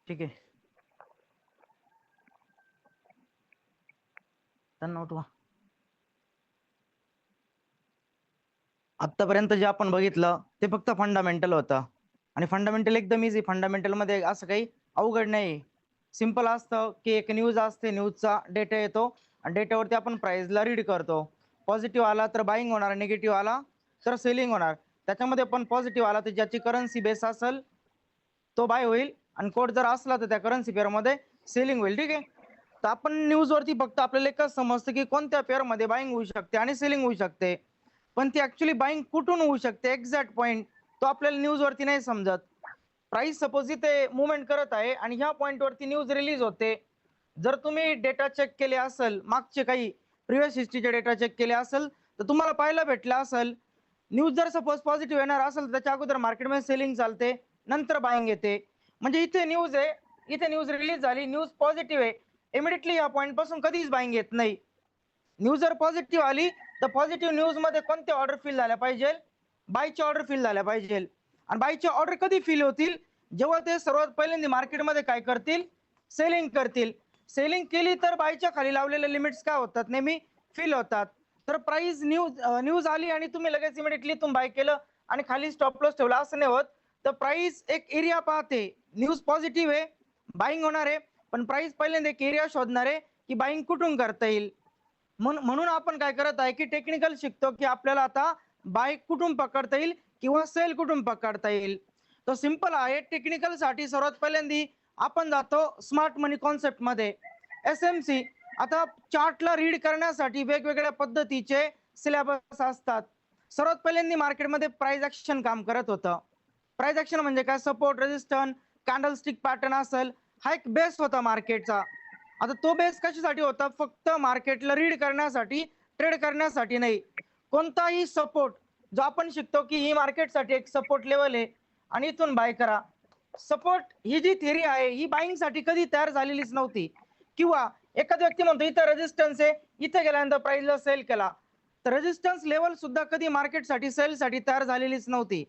ठीक आहे. त्यांना उठवा. आतापर्यंत जे आपण बघितलं ते फक्त फंडामेंटल होतं आणि फंडामेंटल एकदम इझी. फंडामेंटल मध्ये असं काही अवघड नाही. सिंपल असतं की एक न्यूज असते, न्यूजचा डेटा येतो आणि डेटावरती आपण प्राइसला रीड करतो. पॉझिटिव्ह आला तर बाईंग होणार, निगेटिव्ह आला तर सेलिंग होणार. त्याच्यामध्ये पण पॉझिटिव्ह आला तर ज्याची करन्सी बेस असेल तो बाय होईल आणि कोड जर असला तर त्या करन्सी पेअरमध्ये सेलिंग होईल. ठीक आहे. तर आपण न्यूजवरती फक्त आपल्याला एकच समजतं की कोणत्या पेअरमध्ये बाईंग होऊ शकते आणि सेलिंग होऊ शकते, पण ती ऍक्च्युली बाईंग कुठून होऊ शकते एक्झॅक्ट पॉईंट तो आपल्याला न्यूजवरती नाही समजत. प्राइस सपोज इथे मुवमेंट करत आहे आणि ह्या पॉईंटवरती न्यूज रिलीज होते. जर तुम्ही डेटा चेक केले असेल, मागचे काही प्रिव्हियस हिस्ट्रीचे डेटा चेक केले असेल तर तुम्हाला पाहायला भेटलं असेल न्यूज जर सपोज पॉझिटिव्ह येणार असेल तर त्याच्या अगोदर मार्केटमध्ये सेलिंग चालते, नंतर बाईंग येते. म्हणजे इथे न्यूज आहे, इथे न्यूज रिलीज झाली, न्यूज पॉझिटिव्ह आहे, इमिडिएटली या पॉईंट पासून कधीच बाईंग येत नाही. न्यूज जर पॉझिटिव्ह आली तर पॉझिटिव्ह न्यूज मध्ये कोणत्या ऑर्डर फिल झाल्या पाहिजे? बायच्या ऑर्डर फिल झाल्या पाहिजे. आणि बायच्या ऑर्डर कधी फिल होतील? जेव्हा ते सर्वात पहिल्यांदा मार्केटमध्ये काय करतील? सेलिंग करतील. सेलिंग केली तर बायच्या खाली लावलेले लिमिट्स काय होतात? नेहमी फिल होतात. तर प्राइस न्यूज आली आणि तुम्ही लगेच इमिडिएटली तुम्ही बाय केलं आणि खाली स्टॉप लॉस ठेवला असं नाही होत. तर प्राइस एक एरिया पाहते, न्यूज पॉझिटिव्ह आहे, बाईंग होणार आहे, पण प्राइस पहिल्यांदा एक एरिया शोधणार आहे की बाईंग कुठून करता येईल. म्हणून आपण काय करत आहे की टेक्निकल शिकतो की आपल्याला आता बाय कुठून पकडता येईल किंवा सेल कुठून पकडता येईल. तो सिंपल आहे. टेक्निकल साठी सर्वात पहिल्यांदा आपण जातो स्मार्ट मनी कॉन्सेप्ट मध्ये, SMC. आता चार्टला रीड करण्यासाठी वेगवेगळ्या पद्धतीचे सिलेबस असतात. सर्वात पहिल्यांदा मार्केटमध्ये प्राइस ऍक्शन काम करत होतं. प्राइस ऍक्शन म्हणजे काय? सपोर्ट, रेजिस्टन्स, कॅन्डलस्टिक पॅटर्न असेल, हा एक बेस होता मार्केटचा. आता तो बेस कशासाठी होता? फक्त मार्केटला रीड करण्यासाठी, ट्रेड करण्यासाठी नाही. कोणताही सपोर्ट जो आपण शिकतो की ही मार्केटसाठी एक सपोर्ट लेवल आहे आणि इथून बाय करा. सपोर्ट ही जी थिअरी आहे ही बाईंग साठी कधी तयार झालेलीच नव्हती. किंवा एखादा व्यक्ती म्हणतो इथं रेजिस्टन्स आहे, इथे गेल्यानंतर प्राइसला सेल केला, तर रेजिस्टन्स लेवल सुद्धा कधी मार्केटसाठी सेलसाठी तयार झालेलीच नव्हती.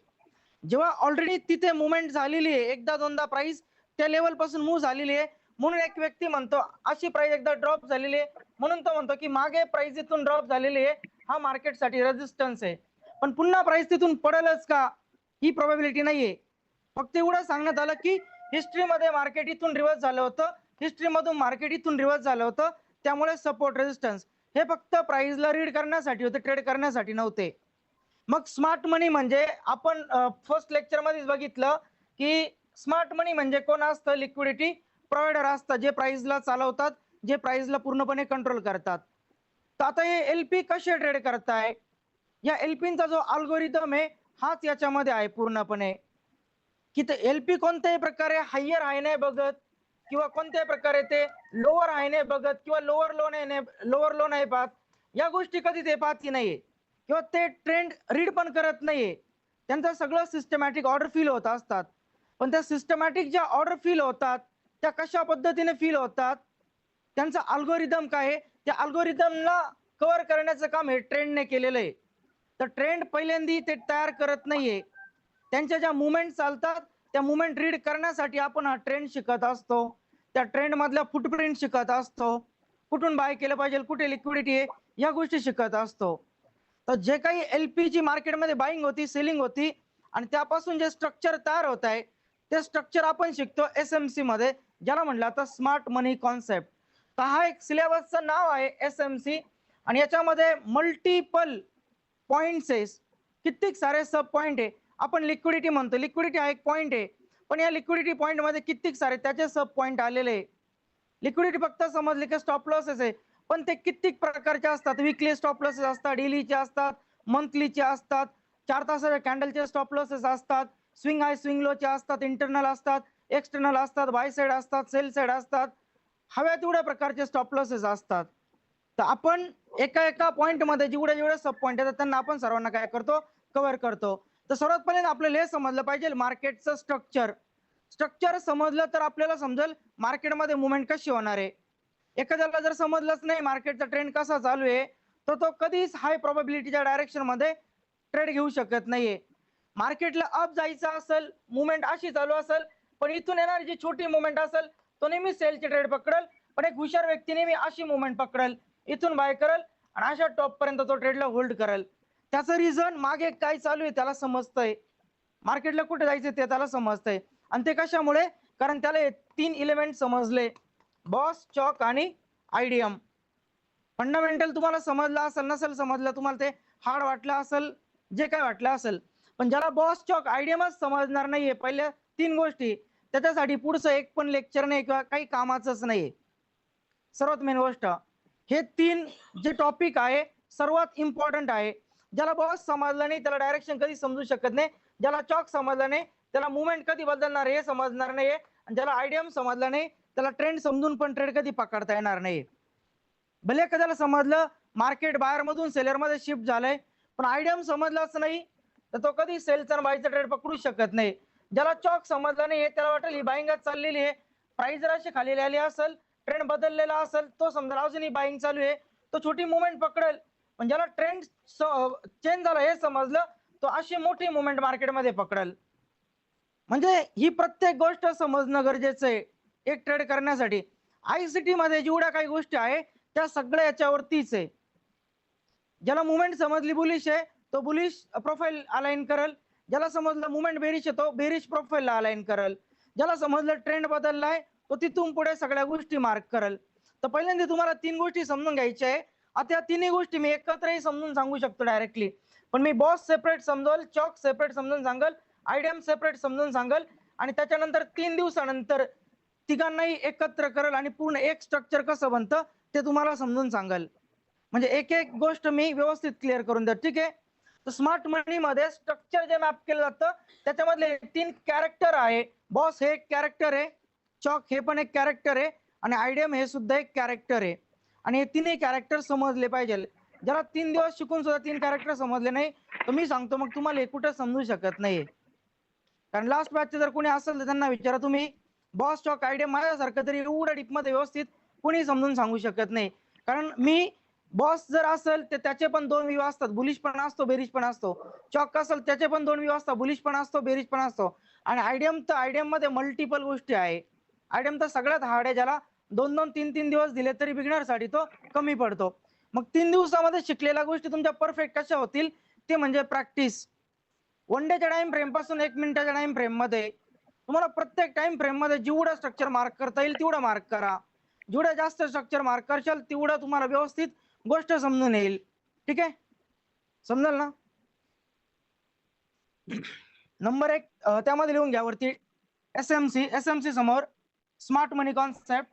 जेव्हा ऑलरेडी तिथे मुवमेंट झालेली आहे, एकदा दोनदा प्राइस त्या लेवल पासून मूव्ह झालेली आहे, म्हणून एक व्यक्ती म्हणतो अशी प्राइस एकदा ड्रॉप झालेली आहे म्हणून तो म्हणतो की मागे प्राइस इथून ड्रॉप झालेली आहे, हा मार्केटसाठी रेजिस्टन्स आहे. पण पुन्हा प्राइस तिथून पडेलच का? ही प्रोबॅबिलिटी नाहीये. फक्त एवढं सांगण्यात आलं की हिस्ट्रीमध्ये मार्केट इथून रिव्हर्स झालं होतं, हिस्ट्रीमधून मार्केट इथून रिव्हर्स झालं होतं, त्यामुळे सपोर्ट रेजिस्टन्स हे फक्त प्राइसला रीड करण्यासाठी होते, ट्रेड करण्यासाठी नव्हते. मग स्मार्ट मनी म्हणजे आपण फर्स्ट लेक्चर मध्येच बघितलं की स्मार्ट मनी म्हणजे कोण असतं? लिक्विडिटी प्रोव्हायडर असतात, जे प्राइसला चालवतात, जे प्राइसला पूर्णपणे कंट्रोल करतात. तर आता हे एलपी कसे ट्रेड करताय? या एलपीचा जो अल्गोरिदम आहे हाच याच्यामध्ये आहे पूर्णपणे. की ते एलपी कोणत्याही प्रकारे हायर हाय नाही बघत किंवा कोणत्याही प्रकारे ते लोअर हाय नाही बघत किंवा लोअर लो नाही पाहत. या गोष्टी कधी ते पाहती नाहीये किंवा ते ट्रेंड रीड पण करत नाहीये. त्यांचं सगळं सिस्टमॅटिक ऑर्डर फील होत असतात. पण त्या सिस्टमॅटिक ज्या ऑर्डर फील होतात त्या कशा पद्धतीने फील होतात? त्यांचा अल्गोरिदम काय आहे? त्या अल्गोरिदमला कव्हर करण्याचं काम हे ट्रेंडने केलेलं आहे. तर ट्रेंड पहिल्यांदा ते तयार करत नाहीये. त्यांच्या ज्या मुवमेंट चालतात त्या मुवमेंट रीड करण्यासाठी आपण हा ट्रेंड शिकत असतो. त्या ट्रेंड मधल्या फुटप्रिंट शिकत असतो. कुठून बाय केलं पाहिजे, कुठे लिक्विडिटी आहे, या गोष्टी शिकत असतो. तर जे काही एलपीजी मार्केटमध्ये बाईंग होती, सेलिंग होती आणि त्यापासून जे स्ट्रक्चर तयार होत आहे ते स्ट्रक्चर आपण शिकतो SMC मध्ये, ज्याला म्हटलं आता स्मार्ट मनी कॉन्सेप्ट. तर हा एक सिलेबसचं नाव आहे SMC आणि याच्यामध्ये मल्टिपल पॉइंट्स आहे, कित्येक सारे सब पॉइंट आहे. आपण लिक्विडिटी म्हणतो, लिक्विडिटी हा एक पॉइंट आहे, पण या लिक्विडिटी पॉइंट मध्ये कित्येक सारे त्याचे सब पॉइंट आलेले आहे. लिक्विडिटी फक्त समजले की स्टॉप लॉसेस आहे, पण ते कित्येक प्रकारचे असतात. वीकली स्टॉप लॉसेस असतात, डेलीचे असतात, मंथलीचे असतात, 4 तासाच्या कॅन्डलचे स्टॉप लॉसेस असतात, स्विंग हाय स्विंग लोचे असतात, इंटरनल असतात, एक्सटर्नल असतात, बाय साइड असतात, सेल साइड असतात, हव्या तेवढ्या प्रकारचे स्टॉप लॉसेस असतात. तर आपण एका एका पॉइंट मध्ये जेवढे जेवढे सब पॉइंट येतात त्यांना आपण सर्वांना काय करतो? कव्हर करतो. तर सर्वात पहिले आपल्याला हे समजलं पाहिजे मार्केटचं स्ट्रक्चर. स्ट्रक्चर समजलं तर आपल्याला समजेल मार्केटमध्ये मुवमेंट कशी होणार आहे. एखाद्याला जर समजलंच नाही मार्केटचा ट्रेंड कसा चालू आहे तर तो कधीच हाय प्रोबॅबिलिटीच्या डायरेक्शन मध्ये ट्रेड घेऊ शकत नाहीये. मार्केटला अप जायचं असेल, मुवमेंट अशी चालू असेल पण इथून येणारी जी छोटी मुवमेंट असेल तो नेहमी सेलचे ट्रेड पकडेल, पण एक हुशार व्यक्ती नेहमी अशी मुवमेंट पकडेल, इथून बाय करेल आणि अशा टॉप पर्यंत तो ट्रेडला होल्ड करेल. त्याचं रिझन मागे काय चालू आहे त्याला समजतंय, मार्केटला कुठे जायचं ते त्याला समजतंय. आणि ते कशामुळे? कारण त्याला 3 एलिमेंट समजले, बॉस, चॉक आणि आयडीएम. फंडामेंटल तुम्हाला समजलं असेल, नसेल समजलं तुम्हाला ते हार्ड वाटलं असेल, जे काय वाटलं असेल, पण ज्याला बॉस, चॉक, आयडीएमच समजणार नाहीये पहिल्या 3 गोष्टी, त्याच्यासाठी पुढचं एक पण लेक्चर नाही किंवा काही कामाचंच नाही. सर्वात मेन गोष्ट हे 3 जे टॉपिक आहे सर्वात इम्पॉर्टंट आहे. ज्याला बॉस समजला नाही त्याला डायरेक्शन कधी समजू शकत नाही, ज्याला चॉक समजला नाही त्याला मुवमेंट कधी बदलणार हे समजणार नाही, आणि ज्याला आयडीएम समजला नाही त्याला ट्रेंड समजून पण ट्रेड कधी पकडता येणार नाही. भले एखाद्याला समजलं मार्केट बायर मधून सेलर मध्ये शिफ्ट झालंय, पण आयडीएम समजलाच नाही तर तो कधी सेलचा आणि बायचा ट्रेड पकडू शकत नाही. ज्याला चॉक समजला नाही त्याला वाटेल ही बाईंगच चाललेली आहे, प्राइस जर अशी खाली आली असेल, ट्रेंड बदललेला असेल, तो समजा अजूनही बाईंग चालू आहे, तो छोटी मुवमेंट पकडेल. पण ज्याला ट्रेंड चेंज झाला हे समजलं तो अशी मोठी मुवमेंट मार्केटमध्ये पकडेल. म्हणजे ही प्रत्येक गोष्ट समजणं गरजेचं आहे एक ट्रेड करण्यासाठी. आयसीटी मध्ये जेवढ्या काही गोष्टी आहे त्या सगळ्या याच्यावरतीच आहे. ज्याला मुवमेंट समजली बुलिश आहे तो बुलिश प्रोफाइल अलाइन करेल, ज्याला समजलं मुवमेंट बेरिश आहे तो बेरिश प्रोफाइलला अलाइन करेल, ज्याला समजलं ट्रेंड बदललाय तो तिथून पुढे सगळ्या गोष्टी मार्क करेल. तर पहिल्यांदा तुम्हाला 3 गोष्टी समजून घ्यायच्या आहे. आता या तिन्ही गोष्टी मी एकत्रही समजून सांगू शकतो डायरेक्टली, पण मी बॉस सेपरेट समजवल, चॉक सेपरेट समजून सांगल, आयडीएम सेपरेट समजून सांगल, आणि त्याच्यानंतर 3 दिवसानंतर तिघांनाही एकत्र करेल आणि पूर्ण एक स्ट्रक्चर कसं बनतं ते तुम्हाला समजून सांगल. म्हणजे एक एक गोष्ट मी व्यवस्थित क्लिअर करून द्या, ठीक आहे. तर स्मार्ट मनी मध्ये स्ट्रक्चर जे मॅप केलं जातं त्याच्यामधले 3 कॅरेक्टर आहे. बॉस हे एक कॅरेक्टर आहे, चॉक हे पण एक कॅरेक्टर आहे, आणि आयडीएम हे सुद्धा एक कॅरेक्टर आहे. आणि हे तिन्ही कॅरेक्टर समजले पाहिजे. ज्याला 3 दिवस शिकून सुद्धा 3 कॅरेक्टर समजले नाही तर मी सांगतो मग तुम्हाला हे कुठं समजू शकत नाही. कारण लास्ट बॅचचे जर कोणी असेल तर त्यांना विचारा तुम्ही, बॉस, चॉक, आयडीएम माझ्यासारखं तरी एवढं डीप मध्ये व्यवस्थित कोणी समजून सांगू शकत नाही. कारण मी बॉस जर असेल तर त्याचे पण 2 व्ह्यू असतात, बुलिश पण असतो, बेरिश पण असतो. चॉक असेल त्याचे पण 2 व्ह्यू असतात, बुलिश पण असतो, बेरिश पण असतो. आणि आयडीएम मध्ये मल्टिपल गोष्टी आहे. आयडीएम तर सगळ्यात हार्ड आहे, ज्याला 2-2, 3-3 दिवस दिले तरी बिगिनरसाठी तो कमी पडतो. मग 3 दिवसामध्ये शिकलेल्या गोष्टी तुमच्या परफेक्ट कशा होतील ते म्हणजे प्रॅक्टिस. 1 डेच्या टाइम फ्रेम पासून 1 मिनिटाच्या टाइम फ्रेम मध्ये तुम्हाला प्रत्येक टाइम फ्रेम मध्ये जेवढं स्ट्रक्चर मार्क करता येईल तेवढं मार्क करा. जेवढं जास्त स्ट्रक्चर मार्क करशाल तेवढं तुम्हाला व्यवस्थित गोष्ट समजून येईल. ठीक आहे, समजेल ना. नंबर 1 त्यामध्ये लिहून घ्या वरती, एसएमसी समोर smart money concept.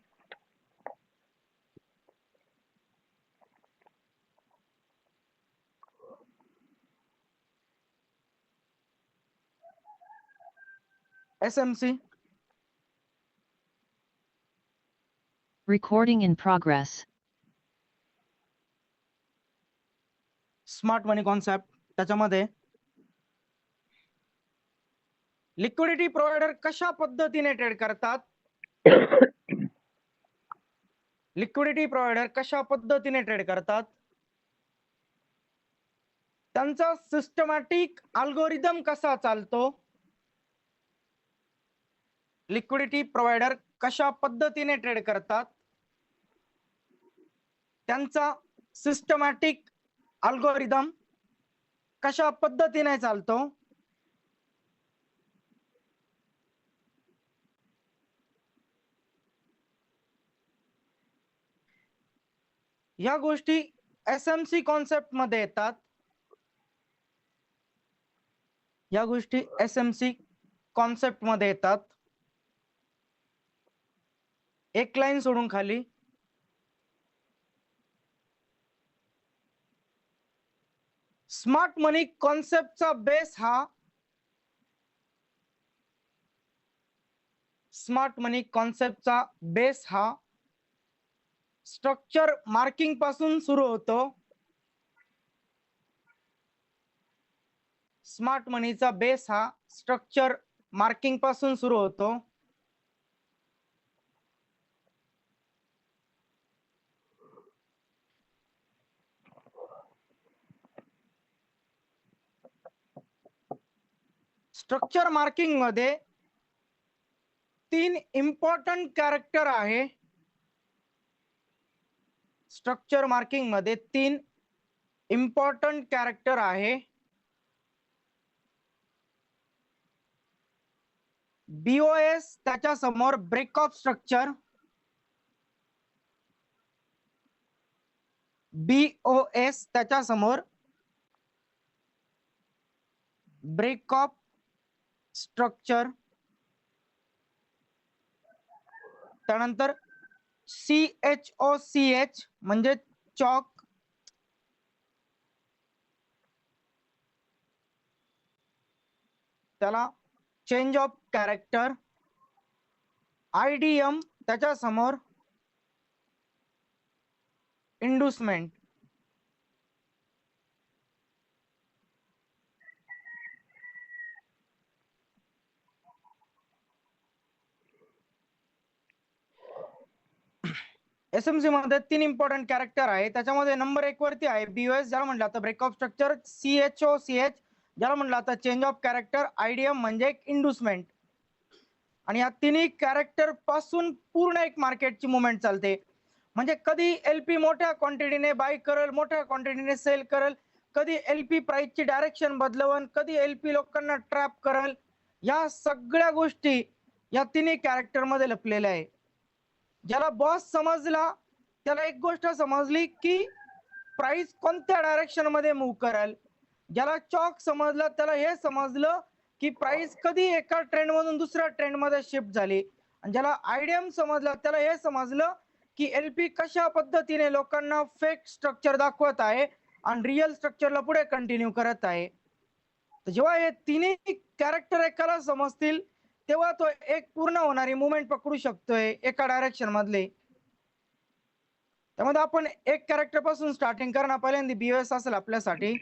SMC Recording in progress. Smart money concept. त्याच्यामध्ये लिक्विडिटी प्रोव्हायडर कशा पद्धतीने ट्रेड करतात, लिक्विडिटी प्रोव्हायडर कशा पद्धतीने ट्रेड करतात, त्यांचा सिस्टमॅटिक अल्गोरिदम कसा चालतो, लिक्विडिटी प्रोव्हायडर कशा पद्धतीने ट्रेड करतात, त्यांचा सिस्टमॅटिक अल्गोरिदम कशा पद्धतीने चालतो, या गोष्टी एसएमसी कॉन्सेप्ट मध्ये येतात. या गोष्टी एसएमसी कॉन्सेप्ट मध्ये येतात. एक लाईन सोडून खाली स्मार्ट मनी कॉन्सेप्टचा बेस हा, स्मार्ट मनी कॉन्सेप्टचा बेस हा स्ट्रक्चर मार्किंग पासून सुरू होतो. स्मार्ट मनीचा बेस हा स्ट्रक्चर मार्किंग पासून सुरू होतो. स्ट्रक्चर मार्किंग मध्ये तीन इम्पॉर्टंट कॅरेक्टर आहे स्ट्रक्चर मार्किंग मध्ये, तीन इम्पॉर्टंट कॅरेक्टर आहे. BOS त्याच्या समोर ब्रेक ऑफ स्ट्रक्चर, BOS त्याच्या समोर ब्रेक ऑफ स्ट्रक्चर, त्यानंतर CHOCH म्हणजे चॉक, त्याला चेंज ऑफ कॅरेक्टर, IDM त्याच्या समोर इंड्युसमेंट. SMC मध्ये तीन इम्पॉर्टंट कॅरेक्टर आहे. त्याच्यामध्ये नंबर 1 वरती आहे BOS, ज्याला म्हटलं आता ब्रेक ऑफ स्ट्रक्चर, CHOCH ज्याला म्हटलं आता चेंज ऑफ कॅरेक्टर, IDM म्हणजे इंड्युसमेंट. आणि या तिन्ही कॅरेक्टर पासून पूर्ण एक मार्केटची मुवमेंट चालते. म्हणजे कधी LP मोठ्या क्वांटिटीने बाय करल, मोठ्या क्वांटिटीने सेल करल, कधी LP प्राइसची डायरेक्शन बदलवन, कधी LP लोकांना ट्रॅप करल. या सगळ्या गोष्टी या तिन्ही कॅरेक्टर मध्ये लपलेल्या आहे. ज्याला बॉस समजला त्याला एक गोष्ट समजली की प्राइस कोणत्या डायरेक्शन मध्ये मूव्ह करेल. ज्याला चॉक समजला त्याला हे समजलं की प्राइस कधी एका ट्रेंड मधून दुसऱ्या ट्रेंड मध्ये शिफ्ट झाली. आणि ज्याला IDM समजला त्याला हे समजलं की LP कशा पद्धतीने लोकांना फेक स्ट्रक्चर दाखवत आहे आणि रिअल स्ट्रक्चरला पुढे कंटिन्यू करत आहे. तर जेव्हा हे तिन्ही कॅरेक्टर एकाला समजतील तेव्हा तो एक पूर्ण होणारी मुवमेंट पकडू शकतोय एका डायरेक्शन मधले. त्यामध्ये आपण एक कॅरेक्टर पासून स्टार्टिंग करणार. पहिल्यांदा BOS असेल आपल्यासाठी.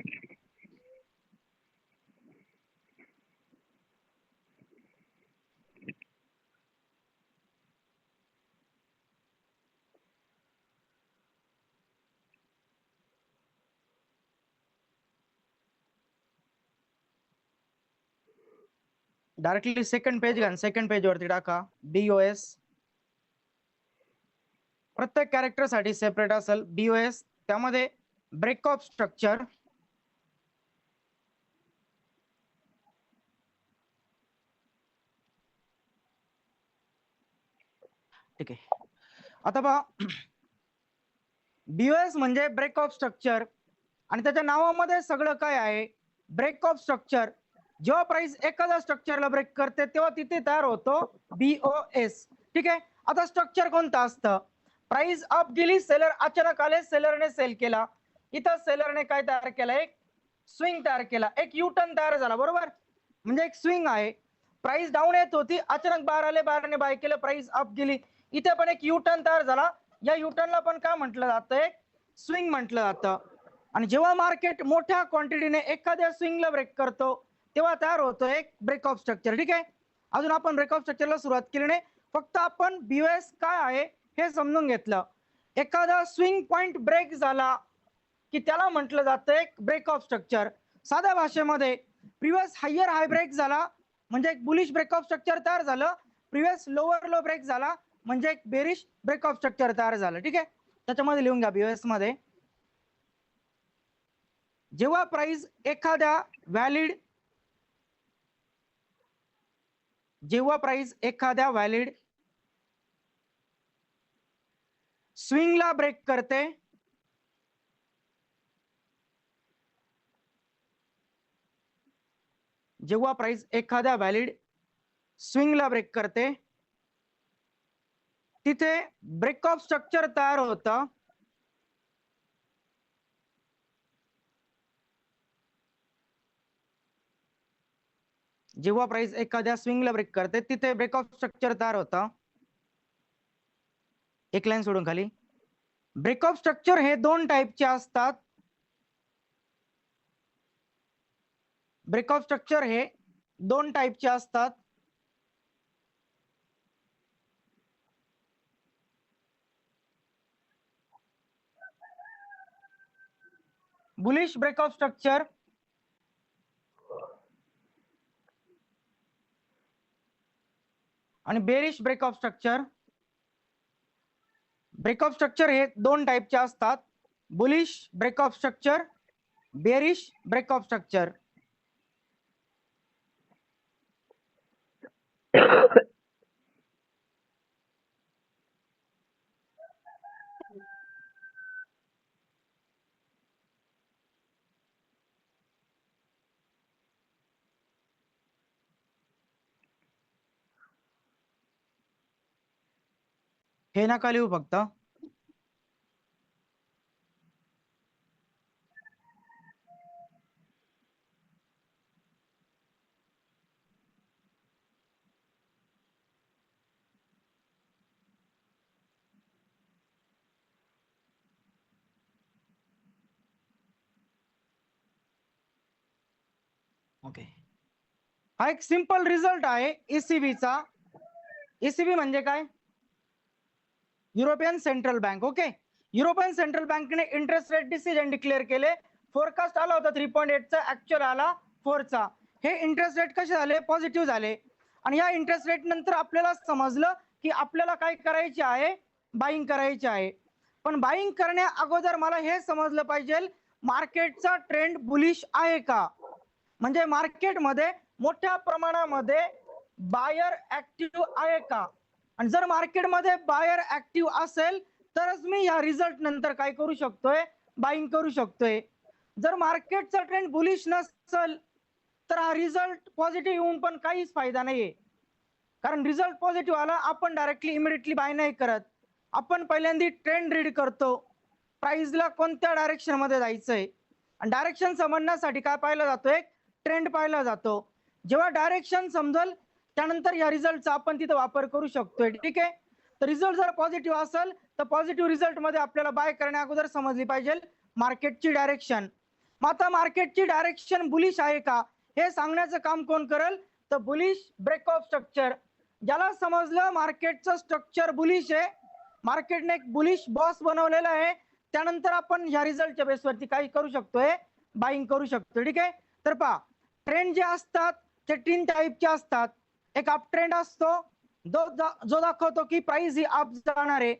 डायरेक्टली सेकंड पेज घ्या, सेकंड पेज वरती टाका BOS. प्रत्येक कॅरेक्टर साठी सेपरेट असेल BOS. त्यामध्ये ब्रेक ऑफ स्ट्रक्चर, ठीक आहे. आता पहा BOS म्हणजे ब्रेक ऑफ स्ट्रक्चर आणि त्याच्या नावामध्ये सगळं काय आहे. ब्रेक ऑफ स्ट्रक्चर, जेव्हा प्राइस एखाद्या स्ट्रक्चरला ब्रेक करते तेव्हा तिथे तयार होतो BOS. ठीक आहे. आता स्ट्रक्चर कोणतं असतं. प्राइस अप गेली, सेलर अचानक आले, सेलरने सेल केला. इथं सेलरने काय तयार केलं, एक स्विंग तयार केला, एक यू टर्न तयार झाला, बरोबर. म्हणजे एक स्विंग आहे. प्राइस डाऊन येत होती, अचानक बाहेर आले, बाहेरने बाय केलं, प्राइस अप गेली. इथे पण एक यू टर्न तयार झाला. या यू टर्नला पण काय म्हटलं जातं, एक स्विंग म्हटलं जातं. आणि जेव्हा मार्केट मोठ्या क्वांटिटीने एखाद्या स्विंगला ब्रेक करतो तेव्हा तयार होतो एक ब्रेक ऑफ स्ट्रक्चर. ठीक आहे. अजून आपण ब्रेक ऑफ स्ट्रक्चरला सुरुवात केली नाही, फक्त आपण BOS काय आहे हे समजून घेतलं. एखादा स्विंग पॉइंट ब्रेक झाला की त्याला म्हटलं जातं एक ब्रेक ऑफ स्ट्रक्चर. साध्या भाषेमध्ये प्रिव्हियस हायर हाय ब्रेक झाला म्हणजे एक बुलिश ब्रेक ऑफ स्ट्रक्चर तयार झालं. प्रिव्हियस लोअर लो ब्रेक झाला म्हणजे एक बेरिश ब्रेक ऑफ स्ट्रक्चर तयार झालं. ठीक आहे. त्याच्यामध्ये लिहून घ्या BOS मध्ये, जेव्हा प्राइस एखाद्या व्हॅलिड स्विंगला ब्रेक करते जेव्हा प्राइस एखाद्या व्हॅलिड स्विंगला ब्रेक करते तिथे ब्रेक ऑफ स्ट्रक्चर तयार होतं. जेव्हा प्राइस एखाद्या स्विंगला ब्रेक करते तिथे ब्रेक ऑफ स्ट्रक्चर तयार होतं. एक लाईन सोडून खाली, ब्रेक ऑफ स्ट्रक्चर हे दोन टाईपचे असतात. ब्रेक ऑफ स्ट्रक्चर हे दोन टाईपचे असतात. बुलिश ब्रेक ऑफ स्ट्रक्चर आणि बेरिश ब्रेकऑफ स्ट्रक्चर. ब्रेकऑफ स्ट्रक्चर हे दोन टाईपचे असतात, बुलिश ब्रेकऑफ स्ट्रक्चर, बेरिश ब्रेकऑफ स्ट्रक्चर. हे नका लिहू फक्त. ओके, हा एक सिंपल रिझल्ट आहे ईसीबीचा. ईसीबी म्हणजे काय? European central bank. Okay, European central बँकेने इंटरेस्ट रेट डिसिजन डिक्लेअर केले. फोरकास्ट आला होता 3.8 चा, ऍक्च्युअल आला 4 चा. हे इंटरेस्ट रेट कसे झाले? पॉझिटिव्ह झाले. आणि या इंटरेस्ट रेट नंतर आपल्याला समजलं की आपल्याला काय करायचे आहे? बाईंग करायचे आहे. पण बाईंग करण्या अगोदर मला हे समजलं पाहिजे मार्केटचा ट्रेंड बुलिश आहे का. म्हणजे मार्केटमध्ये मोठ्या प्रमाणामध्ये बायर ऍक्टिव्ह आहे का. आणि जर मार्केटमध्ये बायर ऍक्टिव्ह असेल तरच मी या रिझल्ट नंतर काय करू शकतोय? बाईंग करू शकतोय. जर मार्केटचा ट्रेंड बुलिश नसेल तर हा रिझल्ट पॉझिटिव्ह येऊन पण काहीच फायदा नाहीये. कारण रिझल्ट पॉझिटिव्ह आला आपण डायरेक्टली इमिडिएटली बाय नाही करत. आपण पहिल्यांदा ट्रेंड रीड करतो, प्राइसला कोणत्या डायरेक्शन मध्ये जायचंय. आणि डायरेक्शन समजण्यासाठी काय पाहिलं जातो? एक ट्रेंड पाहिला जातो. जेव्हा डायरेक्शन समजेल त्यानंतर या रिझल्टचा आपण तिथे वापर करू शकतोय. ठीक आहे, तर रिझल्ट जर पॉझिटिव्ह असेल तर पॉझिटिव्ह रिझल्ट मध्ये आपल्याला बाय करण्या अगोदर समजली पाहिजे मार्केटची डायरेक्शन. मग आता मार्केटची डायरेक्शन बुलिश आहे का हे सांगण्याचं काम कोण करेल? तर बुलिश ब्रेकऑफ स्ट्रक्चर. ज्याला समजलं मार्केटचं स्ट्रक्चर बुलिश आहे, मार्केटने एक बुलिश बॉस बनवलेला आहे, त्यानंतर आपण ह्या रिझल्टच्या बेसवरती काही करू शकतोय? बाईंग करू शकतो. ठीक आहे, तर पहा ट्रेंड जे असतात ते 3 टाईपचे असतात. एक अप ट्रेंड असतो जो दाखवतो की प्राइस ही अप जाणार आहे.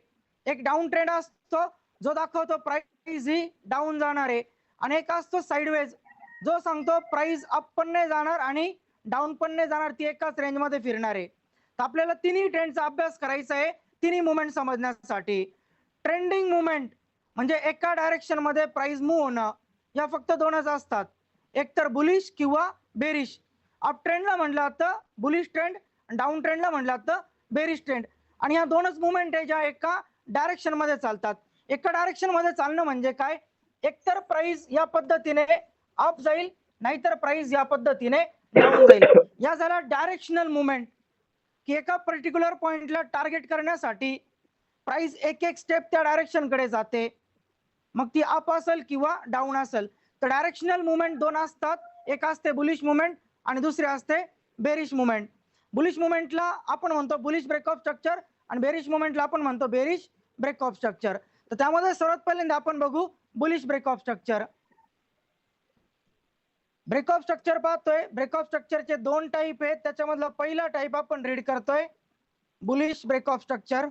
एक डाऊन ट्रेंड असतो जो दाखवतो प्राइस ही डाऊन जाणार आहे. आणि एक असतो साइडवेज जो सांगतो प्राइस अप पण नाही जाणार आणि डाऊन पण नाही जाणार, ती एकाच रेंज मध्ये फिरणार आहे. तर आपल्याला तिन्ही ट्रेंडचा अभ्यास करायचा आहे तिन्ही मुवमेंट समजण्यासाठी. ट्रेंडिंग मुवमेंट म्हणजे एका डायरेक्शन मध्ये प्राइस मूव्ह होणं, या फक्त दोनच असतात, एक तर बुलिश किंवा बेरिश. अप ट्रेंडला म्हटलं तर बुलिश ट्रेंड, डाऊन ट्रेंडला म्हटलं तर बेरिश ट्रेंड. आणि या दोनच मुवमेंट आहे ज्या एका डायरेक्शन मध्ये चालतात. एका डायरेक्शन मध्ये चालणं म्हणजे काय? एकतर प्राइस या पद्धतीने अप जाईल नाहीतर प्राइस या पद्धतीने डाऊन जाईल. या झाला डायरेक्शनल मुवमेंट की एका पर्टिक्युलर पॉइंटला टार्गेट करण्यासाठी प्राइस एक एक स्टेप त्या डायरेक्शन कडे जाते, मग ती अप असेल किंवा डाऊन असेल. तर डायरेक्शनल मुवमेंट दोन असतात, एक असते बुलिश मुवमेंट आणि दुसरे असते बेरिश मुवमेंट. बुलिश मुवमेंटला आपण म्हणतो बुलिश ब्रेक ऑफ स्ट्रक्चर आणि बेरिश मुवमेंटला आपण म्हणतो बेरिश ब्रेक ऑफ स्ट्रक्चर. तर त्यामध्ये सर्वात पहिल्यांदा आपण बघू bullish break of structure. Break of structure पाहतोय, ब्रेक ऑफ स्ट्रक्चरचे दोन टाईप आहेत, त्याच्यामधला पहिला टाईप आपण रीड करतोय bullish break of structure.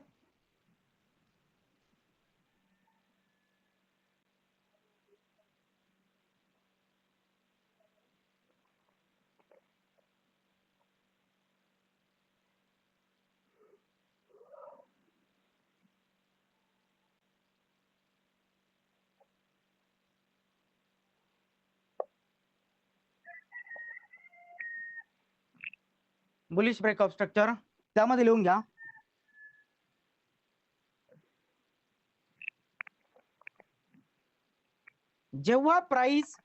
Bullish break of structure त्यामध्ये लिहून घ्या, जेव्हा प्राइस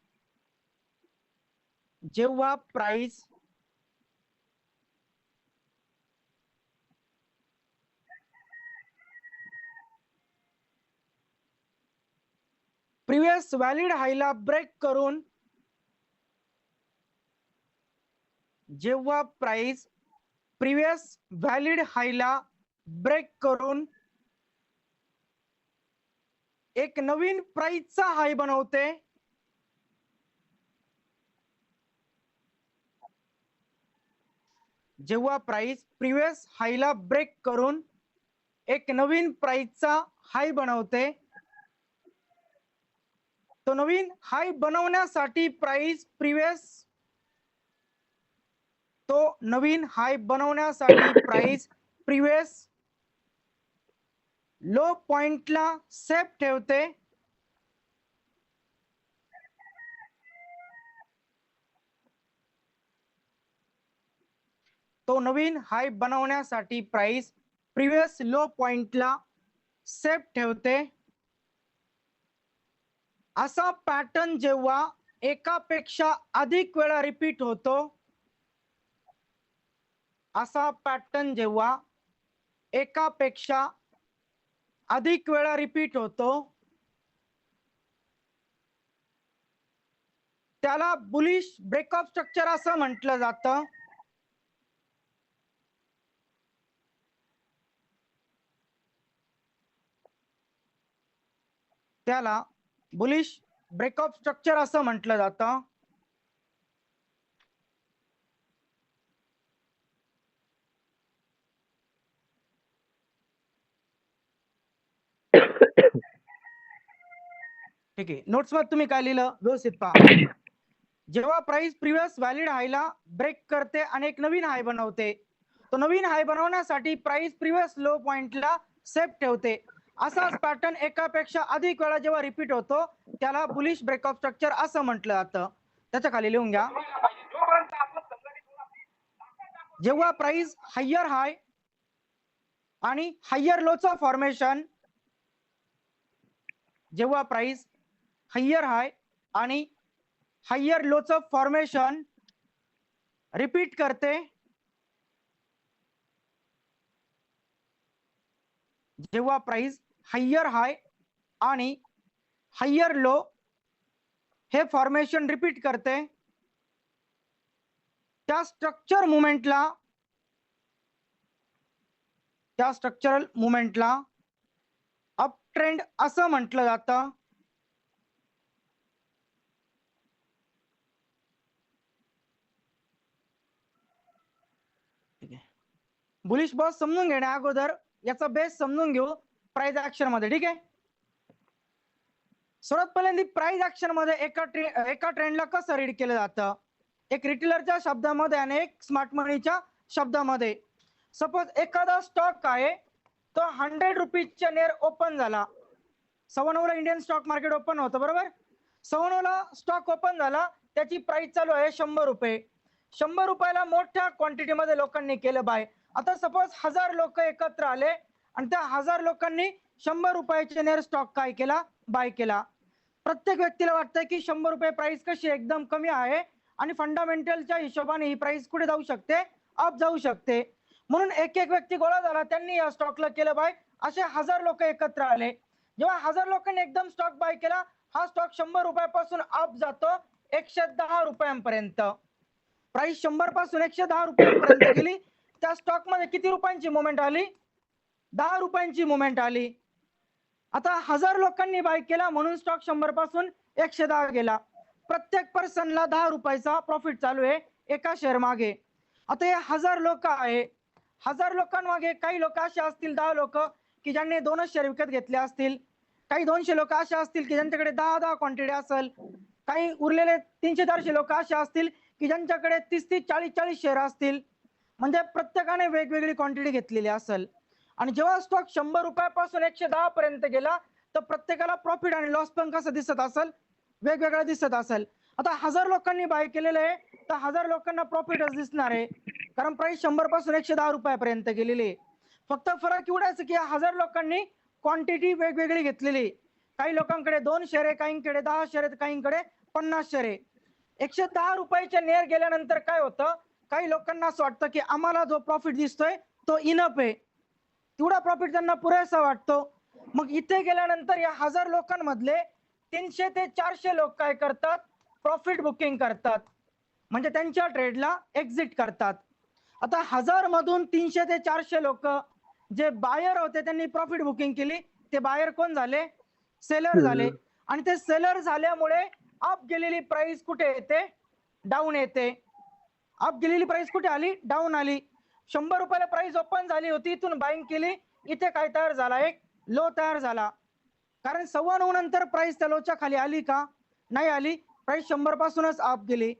प्रिव्हियस व्हॅलिड हायला ब्रेक करून, जेव्हा प्राइस प्रिव्हियस व्हॅलिड हायला ब्रेक करून एक नवीन प्राइसचा हाय बनवते, जेव्हा प्राइस प्रिव्हियस हायला ब्रेक करून एक नवीन प्राइसचा हाय बनवते, तो नवीन हाय बनवण्यासाठी प्राइस प्रिव्हियस लो पॉइंटला सेफ ठेवते, तो नवीन हाय बनवण्यासाठी प्राइस प्रिव्हियस लो पॉइंटला सेफ ठेवते. असा पॅटर्न जेव्हा एकापेक्षा अधिक वेळा रिपीट होतो, असा पॅटर्न जेव्हा एकापेक्षा अधिक वेळा रिपीट होतो, त्याला बुलिश ब्रेकअप स्ट्रक्चर असं म्हटलं जातं. त्याला बुलिश ब्रेकअप स्ट्रक्चर असं म्हटलं जातं. ठीक आहे, नोट्स मध्ये तुम्ही काय लिहिलं व्यवस्थित पहा. जेव्हा प्राइस प्रिव्हियस व्हॅलिड हायला ब्रेक करते आणि एक नवीन हाय बनवते, तो नवीन हाय बनवण्यासाठी प्राइस प्रिव्हियस लो पॉइंटला सेफ ठेवते. असाच पॅटर्न एकापेक्षा अधिक वेळा जेव्हा रिपीट होतो, त्याला बुलिश ब्रेकअप स्ट्रक्चर असं म्हटलं जातं. त्याच्या खाली लिहून घ्या. जेव्हा प्राइस हायर हाय आणि हायर लोचा फॉर्मेशन, जेव्हा प्राइस हायर हाय आणि हायर लोचं फॉर्मेशन रिपीट करते, जेव्हा प्राइस हायर हाय आणि हायर लो हे फॉर्मेशन रिपीट करते, त्या स्ट्रक्चरल मुवमेंटला अप ट्रेंड असं म्हटलं जातं. बुलिश बॉस समजून घेण्या अगोदर याचा बेस समजून घेऊ प्राइस ऍक्शन मध्ये. ठीक आहे, सर्वात पहिल्यांदा प्राइस ऍक्शन मध्ये एका ट्रेंडला कसं रीड केलं जातं, एक रिटेलरच्या शब्दामध्ये आणि एक स्मार्ट मनीच्या शब्दामध्ये. सपोज एखादा स्टॉक आहे, तो 100 रुपीजच्या नियर ओपन झाला. 96 इंडियन स्टॉक मार्केट ओपन होतं, बरोबर. 96 स्टॉक ओपन झाला, त्याची प्राइस चालू आहे 100 रुपये. 100 रुपयाला मोठ्या क्वांटिटीमध्ये लोकांनी केलं बाय. आता सपोज 1000 लोक एकत्र आले आणि त्या 1000 लोकांनी 100 रुपयाच्या नियर स्टॉक काय केला, बाय केला. प्रत्येक व्यक्तीला वाटतं की 100 रुपये प्राइस कशी एकदम कमी आहे आणि फंडामेंटलच्या हिशोबाने ही प्राइस कुठे जाऊ शकते, अप जाऊ शकते. म्हणून एक एक व्यक्ती गोळा झाला, त्यांनी या स्टॉकला केलं बाय. असे 1000 लोक एकत्र आले. जेव्हा 1000 लोकांनी एकदम स्टॉक बाय केला, हा स्टॉक 100 रुपयापासून अप जातो 110 रुपयांपर्यंत. प्राइस 100 पासून 110 रुपयांपर्यंत गेली. त्या स्टॉक मध्ये किती रुपयांची मुवमेंट आली, 10 रुपयांची मुवमेंट आली. आता 1000 लोकांनी बाय केला म्हणून स्टॉक 100 पासून 110 गेला. प्रत्येक पर्सनला 10 रुपयाचा प्रॉफिट चालू आहे एका शेअर मागे. आता हे 1000 लोक आहे, 1000 लोकांमागे काही लोक असे असतील, 10 लोक की ज्यांनी 2च शेअर विकत घेतले असतील. काही 200 लोक असे असतील की ज्यांच्याकडे 10 क्वांटिटी असेल. काही उरलेले 300-400 लोक असे असतील की ज्यांच्याकडे 30-30, 40-40 शेअर असतील. म्हणजे प्रत्येकाने वेगवेगळी क्वांटिटी घेतलेली असेल. आणि जेव्हा स्टॉक 100 रुपयापासून 110 पर्यंत गेला, तर प्रत्येकाला प्रॉफिट आणि लॉस पण कसं दिसत असेल, वेगवेगळं दिसत असेल. आता 1000 लोकांनी बाय केलेलं आहे, तर 1000 लोकांना प्रॉफिटच दिसणार आहे, कारण प्राइस 100 पासून 110 रुपयापर्यंत गेलेली आहे. फक्त फरक एवढाच की 1000 लोकांनी क्वांटिटी वेगवेगळी घेतलेली. काही लोकांकडे 2 शेअर आहे, काहींकडे 10 शेअर आहेत, काहींकडे 50 शेअर आहे. 110 रुपयाच्या नेर गेल्यानंतर काय होतं, काही लोकांना असं वाटतं की आम्हाला जो प्रॉफिट दिसतोय तो इनफ आहे, तेवढा प्रॉफिट त्यांना पुरेसा वाटतो. मग इथे गेल्यानंतर या 1000 लोकांमधले 300 ते 400 लोक काय करतात, प्रॉफिट बुकिंग करतात, म्हणजे त्यांच्या ट्रेडला एक्झिट करतात. आता 1000 मधून 300 ते 400 लोक जे बायर होते त्यांनी प्रॉफिट बुकिंग केली. ते बायर कोण झाले, सेलर झाले. आणि ते सेलर झाल्यामुळे अप गेलेली प्राइस कुठे येते, डाऊन येते. अप गेलेली प्राइस कुठे आली? डाऊन आली. 100 रुपयाला प्राइस ओपन झाली होती, इथून बाईंग केली, इथे काय तयार झाला? एक लो तयार झाला. कारण 9:15 नंतर प्राइस त्या लोच्या खाली आली का? नाही आली. प्राइस 100 पासूनच अप गेली.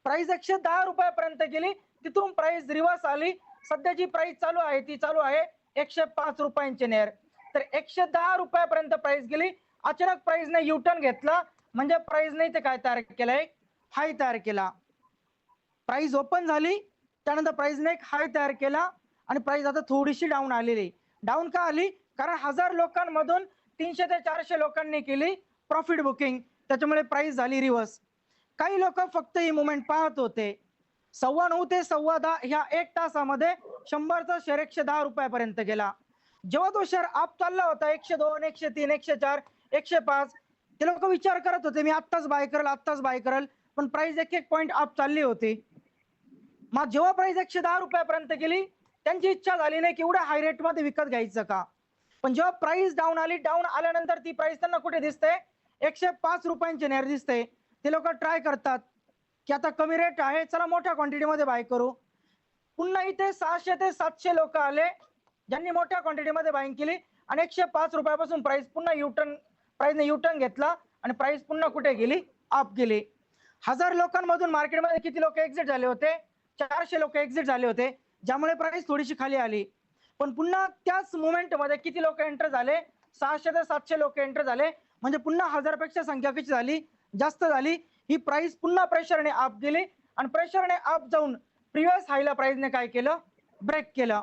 प्राइस 110 रुपयापर्यंत गेली, तिथून प्राइस रिव्हर्स आली. सध्याची प्राइस चालू आहे ती चालू आहे 105 रुपयांची नेर. तर 110 रुपयापर्यंत प्राइस गेली. अचानक प्राइसने युटर्न घेतला, म्हणजे प्राइसने इथे काय तयार केलंय? हाय तयार केला. प्राइस ओपन झाली, त्यानंतर प्राइसने एक हाय तयार केला आणि प्राइस आता थोडीशी डाऊन आलेली. डाऊन का आली? कारण 1000 लोकांमधून 300 ते 400 लोकांनी केली प्रॉफिट बुकिंग, त्याच्यामुळे प्राइस झाली रिव्हर्स. काही लोक फक्त ही मुवमेंट पाहत होते. 9:15 ते 10:15 ह्या 1 तासामध्ये 100चा शेअर 110 रुपयापर्यंत गेला. जेव्हा तो शेअर अप चालला होता 102, 103, 104, 105, ते लोक विचार करत होते मी आत्ताच बाय करेल, आत्ताच बाय करेल, पण प्राइस एक एक पॉईंट अप चालली होती. मग जेव्हा प्राइस 110 रुपयापर्यंत गेली, त्यांची इच्छा झाली नाही की एवढ्या हाय रेट मध्ये विकत घ्यायचं का. पण जेव्हा प्राइस डाऊन आली, डाऊन आल्यानंतर ती प्राइस त्यांना कुठे दिसते? 105 रुपयांची नेर दिसते. ते लोक ट्राय करतात की आता कमी रेट आहे, चला मोठ्या क्वांटिटीमध्ये बाय करू. पुन्हा इथे 600 ते 700 लोक आले, ज्यांनी मोठ्या क्वांटिटीमध्ये बाईंग केली आणि 105 रुपयापासून प्राइस पुन्हा प्राइसने युटर्न घेतला आणि प्राइस पुन्हा कुठे गेली? अप गेली. 1000 लोकांमधून मार्केटमध्ये किती लोक एक्झिट झाले होते? 400 लोक एक्झिट झाले होते, ज्यामुळे प्राइस थोडीशी खाली आली. पण पुन्हा त्याच मुवमेंट मध्ये किती लोक एंटर झाले? 600 ते 700 लोक एंटर झाले, म्हणजे पुन्हा 1000 पेक्षा संख्या किती झाली? जास्त झाली. ही प्राइस पुन्हा प्रेशरने अप गेली आणि प्रेशरने अप जाऊन प्रिव्हियस हायला प्राइसने काय केलं? ब्रेक केलं.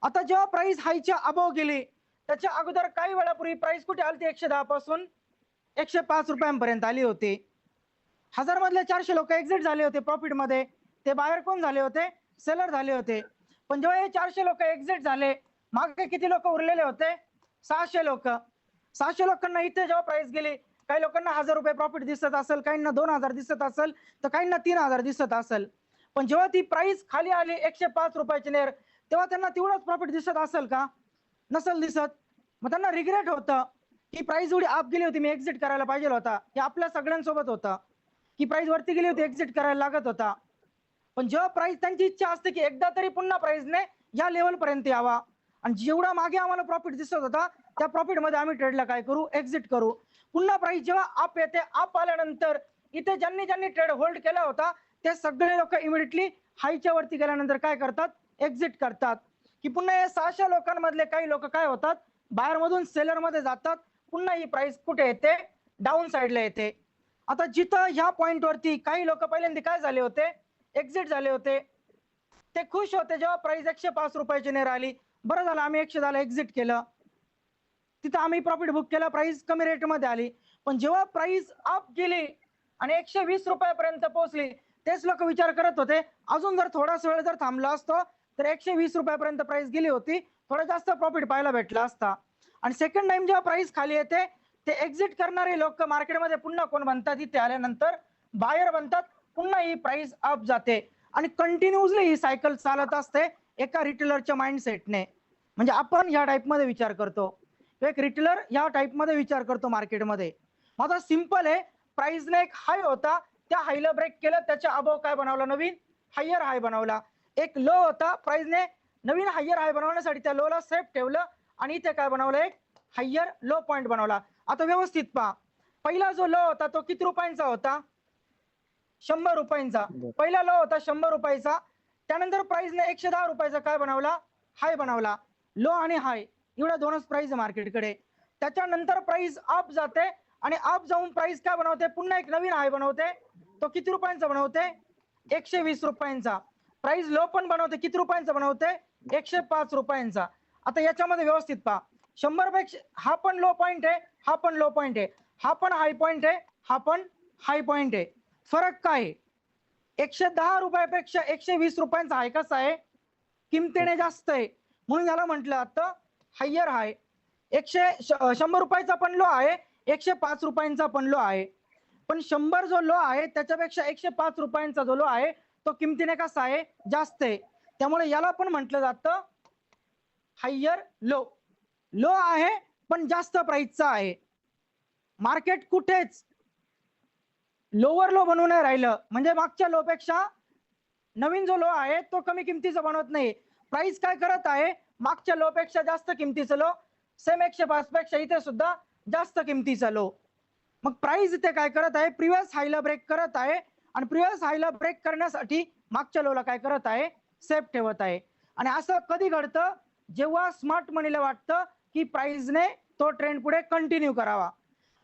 आता जेव्हा प्राइस हायच्या अबोव गेली, त्याच्या अगोदर काही वेळापूर्वी प्राइस कुठे आली? 110 पासून 105 रुपयांपर्यंत आली होती. 1000 मधले 400 लोक एक्झिट झाले होते प्रॉफिट मध्ये. ते बायर कोण झाले होते? सेलर झाले होते. पण जेव्हा हे 400 लोक एक्झिट झाले, मागे किती लोक उरलेले होते? 600 लोक. 600 लोकांना इथे जेव्हा प्राइस गेली, काही लोकांना 1000 रुपये प्रॉफिट दिसत असेल, काहींना 2000 दिसत असेल, तर काहींना 3000 दिसत असेल. पण जेव्हा ती प्राइस खाली आली 105 रुपयाची नेर, तेव्हा त्यांना तेवढंच प्रॉफिट दिसत असेल का? नसेल दिसत. मग त्यांना रिग्रेट होतं की प्राइस एवढी अप गेली होती, मी एक्झिट करायला पाहिजे होता. हे आपल्या सगळ्यांसोबत होतं की प्राइस वरती गेली होती, एक्झिट करायला लागत होता. पण जेव्हा प्राइस, त्यांची इच्छा असते की एकदा तरी पुन्हा प्राइसने या लेवल पर्यंत यावा आणि जेवढा मागे आम्हाला प्रॉफिट दिसत होता त्या प्रॉफिट मध्ये आम्ही ट्रेडला काय करू? एक्झिट करू. पुन्हा प्राइस जेव्हा अप येते, अप आल्यानंतर इथे ज्यांनी ट्रेड होल्ड केला होता ते सगळे लोक इमिडिएटली हायच्या वरती गेल्यानंतर काय करतात? एक्झिट करतात. की पुन्हा या 600 लोकांमधले काही लोक काय होतात? बाहेर मधून सेलर मध्ये जातात. पुन्हा ही प्राइस कुठे येते? डाऊन साईडला येते. आता जिथं ह्या पॉइंट वरती काही लोक पहिल्यांदा काय झाले होते? एक्झिट झाले होते. ते खुश होते जेव्हा प्राइस 105 रुपयाची नेर आली. बरं झालं आम्ही 110 ला एक्झिट केलं, तिथं आम्ही प्रॉफिट बुक केला, प्राइस कमी रेट मध्ये आली. पण जेव्हा प्राइस अप गेली आणि 120 रुपयापर्यंत पोहोचली, तेच लोक विचार करत होते अजून जर थोडासा वेळ जर थांबला असतो तर 120 रुपयापर्यंत प्राइस गेली होती, थोडा जास्त प्रॉफिट पाहायला भेटला असता. आणि सेकंड टाइम जेव्हा प्राइस खाली येते, ते एक्झिट करणारे लोक मार्केटमध्ये पुन्हा कोण बनतात? इथे आल्यानंतर बायर बनतात. पुन्हा ही प्राइस अप जाते आणि कंटिन्युअसली ही सायकल चालत असते एका रिटेलरच्या माइंडसेटने. म्हणजे आपण या टाइप मध्ये विचार करतो, एक रिटेलर या टाइप मध्ये विचार करतो मार्केटमध्ये. माझा सिंपल आहे, प्राइसने एक हाय होता, त्या हायला ब्रेक केलं, त्याच्या अबोव काय बनवला? नवीन हायर हाय बनवला. एक लो होता, प्राइसने नवीन हायर हाय बनवण्यासाठी त्या लोला सेफ ठेवलं आणि इथे काय बनवलं? एक हायर लो पॉइंट बनवला. आता व्यवस्थित पहा, पहिला जो लो होता तो किती रुपयांचा होता? 100 रुपयांचा. पहिला लो होता 100 रुपयाचा. त्यानंतर प्राइसने 110 रुपयाचा काय बनवला? हाय बनवला. लो आणि हाय एवढ्या दोनच प्राइस आहे मार्केटकडे. त्याच्यानंतर प्राइस अप जाते आणि अप जाऊन प्राइस काय बनवते? पुन्हा एक नवीन हाय बनवते. तो किती रुपयांचा बनवते? 120 रुपयांचा. प्राइस लो पण बनवते, किती रुपयांचा बनवते? 105 रुपयांचा. आता याच्यामध्ये व्यवस्थित पहा, 100 पेक्षा हा पण लो पॉइंट आहे, हा पण लो पॉइंट आहे, हा पण हाय पॉइंट आहे, हा पण हाय पॉइंट आहे. फरक काय आहे? 110 रुपयापेक्षा 120 रुपयांचा हाय कसा आहे? किमतीने जास्त आहे, म्हणून याला म्हटलं जातं हायर हाय. 100 रुपयाचा पण लो आहे, 105 रुपयांचा पण लो आहे. पण 100 जो लो आहे त्याच्यापेक्षा 105 रुपयांचा जो लो आहे तो किमतीने कसा आहे? जास्त आहे. त्यामुळे याला पण म्हटलं जातं हायर लो. लो आहे पण जास्त प्राइसचा आहे. मार्केट कुठेच लोवर लो बनवून नाही राहिलं, म्हणजे मागच्या लो पेक्षा नवीन जो लो आहे तो कमी किमतीचा बनवत नाही. प्राइस काय करत आहे, मागच्या लो पेक्षा जास्त किमतीचा लो, सेम 105 पेक्षा इथे सुद्धा जास्त किमतीचा लो. मग प्राइस इथे काय करत आहे, प्रिव्हियस हायला ब्रेक करत आहे आणि प्रिव्हियस हायला ब्रेक करण्यासाठी मागच्या लोला काय करत आहे, सेफ ठेवत आहे. आणि असं कधी घडतं, जेव्हा स्मार्ट मनीला वाटतं की प्राइसने तो ट्रेंड पुढे कंटिन्यू करावा.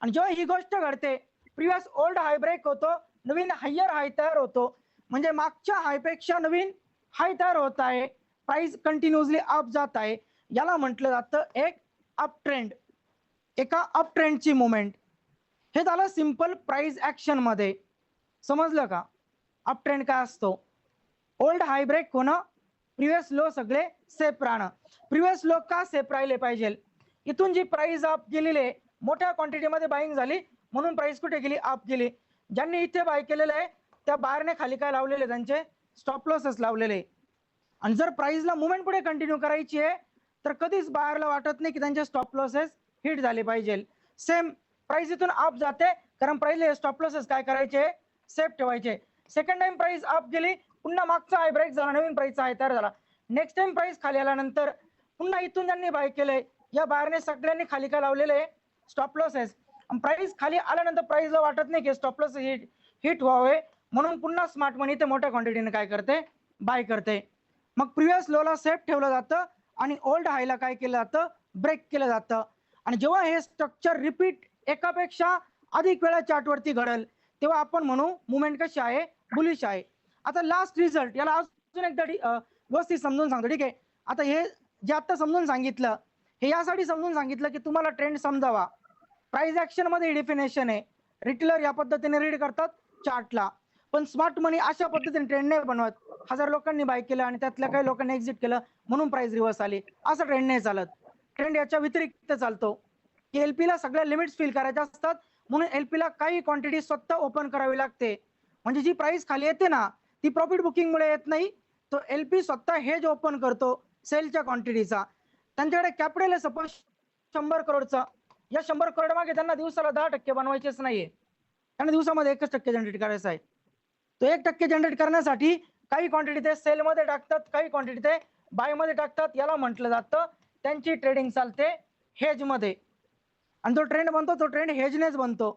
आणि जेव्हा ही गोष्ट घडते, प्रिव्हियस ओल्ड हाय ब्रेक होतो, नवीन हायर हाय तयार होतो, म्हणजे मागच्या हायपेक्षा नवीन हाय तयार होत आहे, प्राइस कंटिन्युअसली अप जात आहे, याला म्हटलं जातं एक अप ट्रेंड, एका अप ट्रेंडची मुवमेंट. हे झालं सिंपल प्राइस ऍक्शन मध्ये. समजलं का अप ट्रेंड काय असतो? ओल्ड हाय ब्रेक होणं, प्रिव्हियस लो सगळे सेफ राहणं. प्रिव्हियस लो का सेफ राहिले पाहिजे, इथून जी प्राइस अप गेलेली आहे, मोठ्या क्वांटिटीमध्ये बाईंग झाली म्हणून प्राइस कुठे गेली, अप गेली. ज्यांनी इथे बाय केलेलं आहे त्या बाहेरने खाली काय लावलेले, त्यांचे स्टॉप लॉसेस लावलेले. आणि जर प्राइसला मुवमेंट पुढे कंटिन्यू करायची आहे तर कधीच बाहेरला वाटत नाही की त्यांचे स्टॉप लॉसेस हिट झाले पाहिजे. सेम प्राइस इथून अप जाते कारण प्राइसला स्टॉप लॉसेस काय करायचे, सेफ ठेवायचे. सेकंड टाइम प्राइस अप गेली, पुन्हा मागचा हाय ब्रेक झाला, नवीन प्राइसचा हाय तयार झाला. नेक्स्ट टाइम प्राइस खाली आल्यानंतर पुन्हा इथून ज्यांनी बाय केलंय या बाहेरने सगळ्यांनी खाली काय लावलेले, स्टॉप लॉसेस. प्राइस खाली आल्यानंतर प्राइसला वाटत नाही की स्टॉप लॉस हिट व्हावे, म्हणून पुन्हा स्मार्ट मनी ते मोठ्या क्वांटिटीने काय करते, बाय करते. मग प्रिव्हियस लोला सेफ ठेवलं जातं आणि ओल्ड हायला काय केलं जातं, ब्रेक केलं जातं. आणि जेव्हा हे स्ट्रक्चर रिपीट एकापेक्षा अधिक वेळा चार्टवरती घडेल तेव्हा आपण म्हणू मुवमेंट कशी आहे, बुलिश आहे. आता लास्ट रिझल्ट याला अजून एकदा व्यवस्थित समजून सांगतो, ठीक आहे. आता हे जे आता समजून सांगितलं हे यासाठी समजून सांगितलं की तुम्हाला ट्रेंड समजावा. प्राइस ऍक्शन मध्ये डेफिनेशन आहे, रिटेलर या पद्धतीने रीड करतात चार्टला, पण स्मार्ट मनी अशा पद्धतीने ट्रेंड नाही बनवत. 1000 लोकांनी बाय केलं आणि त्यातल्या काही लोकांनी एक्झिट केलं म्हणून प्राइस रिव्हर्स आली, असं ट्रेंड नाही चालत. ट्रेंड याच्या व्यतिरिक्त चालतो की एलपीला सगळ्या लिमिट्स फिल करायच्या असतात, म्हणून एलपीला काही क्वांटिटी स्वतः ओपन करावी लागते. म्हणजे जी प्राइस खाली येते ना ती प्रॉफिट बुकिंग मुळे येत नाही, तो एलपी स्वतः हेज ओपन करतो सेलच्या क्वांटिटीचा. त्यांच्याकडे कॅपिटल आहे सपोज 100 करोडचा, या 100 करोड मागे त्यांना दिवसाला 10% बनवायचेच नाहीये, त्यांना दिवसामध्ये 1% जनरेट करायचा आहे. तो 1% जनरेट करण्यासाठी काही क्वांटिटी ते सेल मध्ये टाकतात, काही क्वांटिटी ते बाय मध्ये टाकतात. याला म्हटलं जातं त्यांची ट्रेडिंग चालते हेज मध्ये. आणि जो ट्रेंड बनतो तो ट्रेंड हेजनेच बनतो.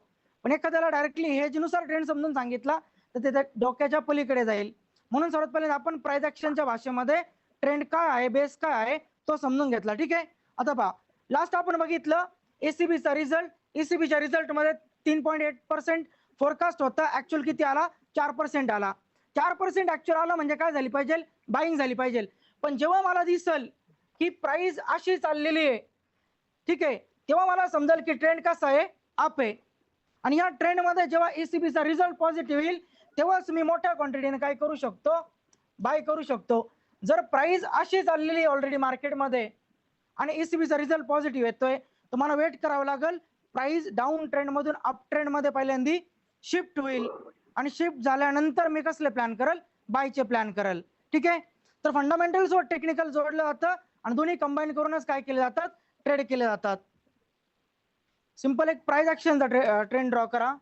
पण एखाद्याला डायरेक्टली हेजनुसार ट्रेंड समजून सांगितला तर ते डोक्याच्या पलीकडे जाईल. म्हणून सर्वात पहिले आपण प्राइस ऍक्शनच्या भाषेमध्ये ट्रेंड काय आहे, बेस काय आहे तो समजून घेतला, ठीक आहे. आता पहा, लास्ट आपण बघितलं एसीबीचा रिझल्ट. एसीबीच्या रिझल्ट मध्ये 3.8% फोरकास्ट होता, ऍक्च्युअल किती आला, 4% आला. 4% ऍक्च्युअल आला म्हणजे काय झाली पाहिजे, बाईंग झाली पाहिजे. पण जेव्हा मला दिसल की प्राइस अशी चाललेली आहे, ठीक आहे, तेव्हा मला समजेल की ट्रेंड कसा आहे, अप आहे. आणि या ट्रेंड मध्ये जेव्हा ईसीबीचा रिझल्ट पॉझिटिव्ह येईल तेव्हाच मी मोठ्या क्वांटिटीने काय करू शकतो, बाय करू शकतो. जर प्राइस अशी चाललेली ऑलरेडी मार्केटमध्ये आणि ईसीबीचा रिझल्ट पॉझिटिव्ह येतोय तर मला वेट करावं लागेल, प्राइस डाऊन ट्रेंड मधून अप ट्रेंड मध्ये पहिल्यांदा शिफ्ट होईल आणि शिफ्ट झाल्यानंतर मी कसले प्लॅन करेल, बायचे प्लॅन करेल, ठीक आहे. तर फंडामेंटल्स व टेक्निकल जोडलं जातं आणि दोन्ही कंबाईन करूनच काय केले जातात, ट्रेड केले जातात. सिंपल एक प्राइस ऍक्शनचा ट्रेंड ड्रॉ करा.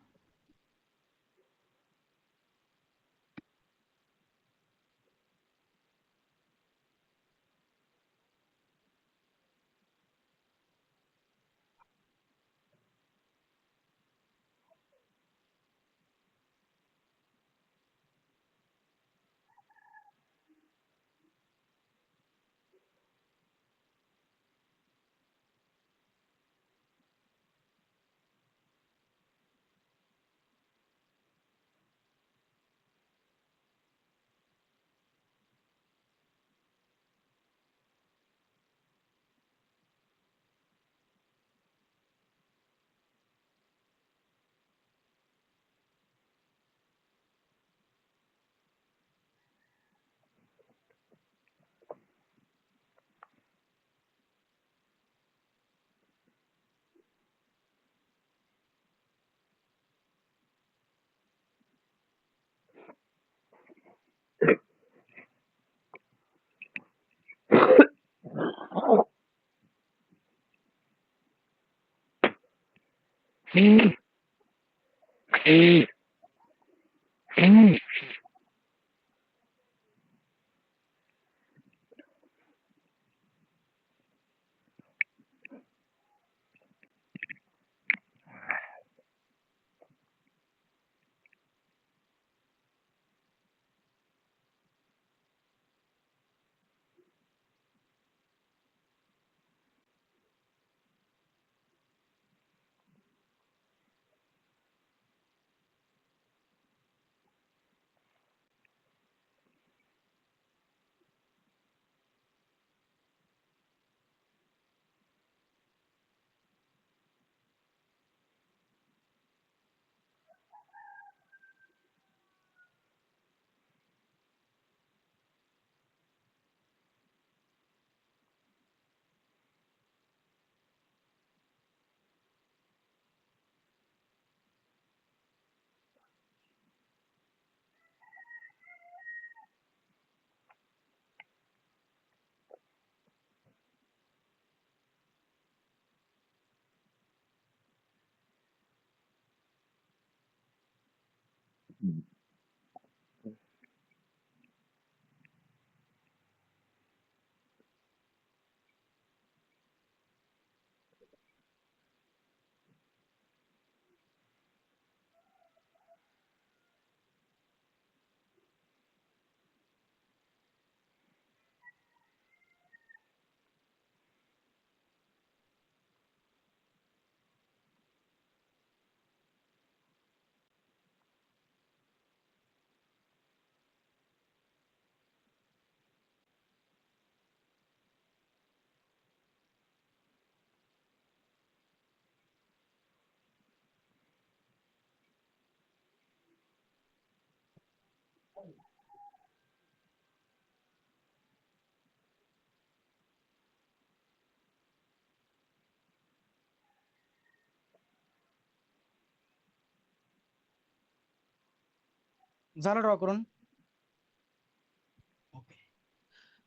झालं ड्रॉ करून.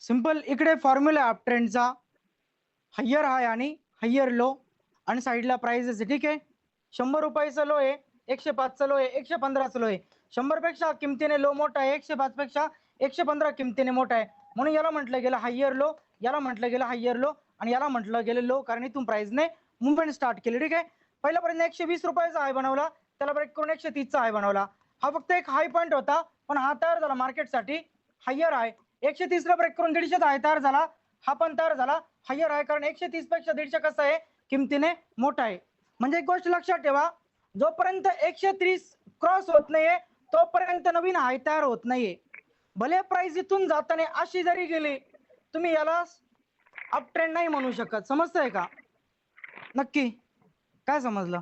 सिंपल इकडे फॉर्म्युला अप ट्रेंडचा हायर हाय आणि हायर लो आणि साईडला प्राइस आहे. ठीक आहे, 100 रुपयाचा लो आहे, 105चा लो आहे, 115चा लो आहे. 100 पेक्षा किमतीने लो मोठा आहे, 105 पेक्षा 115 किमतीने मोठा आहे, म्हणून याला म्हटलं गेलं हायर लो, याला म्हटलं गेलं हायर लो आणि याला म्हटलं गेलं लो, कारण इथून प्राइसने मुवमेंट स्टार्ट केली. ठीक आहे, पहिल्यापर्यंत 120 रुपयाचा हाय बनवला, त्याला ब्रेक करून 130चा हाय बनवला. हा फक्त एक हाय पॉईंट होता, पण हा तयार झाला मार्केटसाठी हायर हाय. 130 ला ब्रेक करून 150चा हाय तयार झाला, हा पण तयार झाला हायर आहे, कारण 130 पेक्षा 150 कसं आहे किमतीने मोठा आहे. म्हणजे एक गोष्ट लक्षात ठेवा, जोपर्यंत 130 क्रॉस होत नाहीये तोपर्यंत नवीन हाय तयार होत नाहीये. भले प्राइस इथून जाताना अशी जरी गेली, तुम्ही याला अप ट्रेंड नाही म्हणू शकत. समजतंय का? नक्की काय समजलं?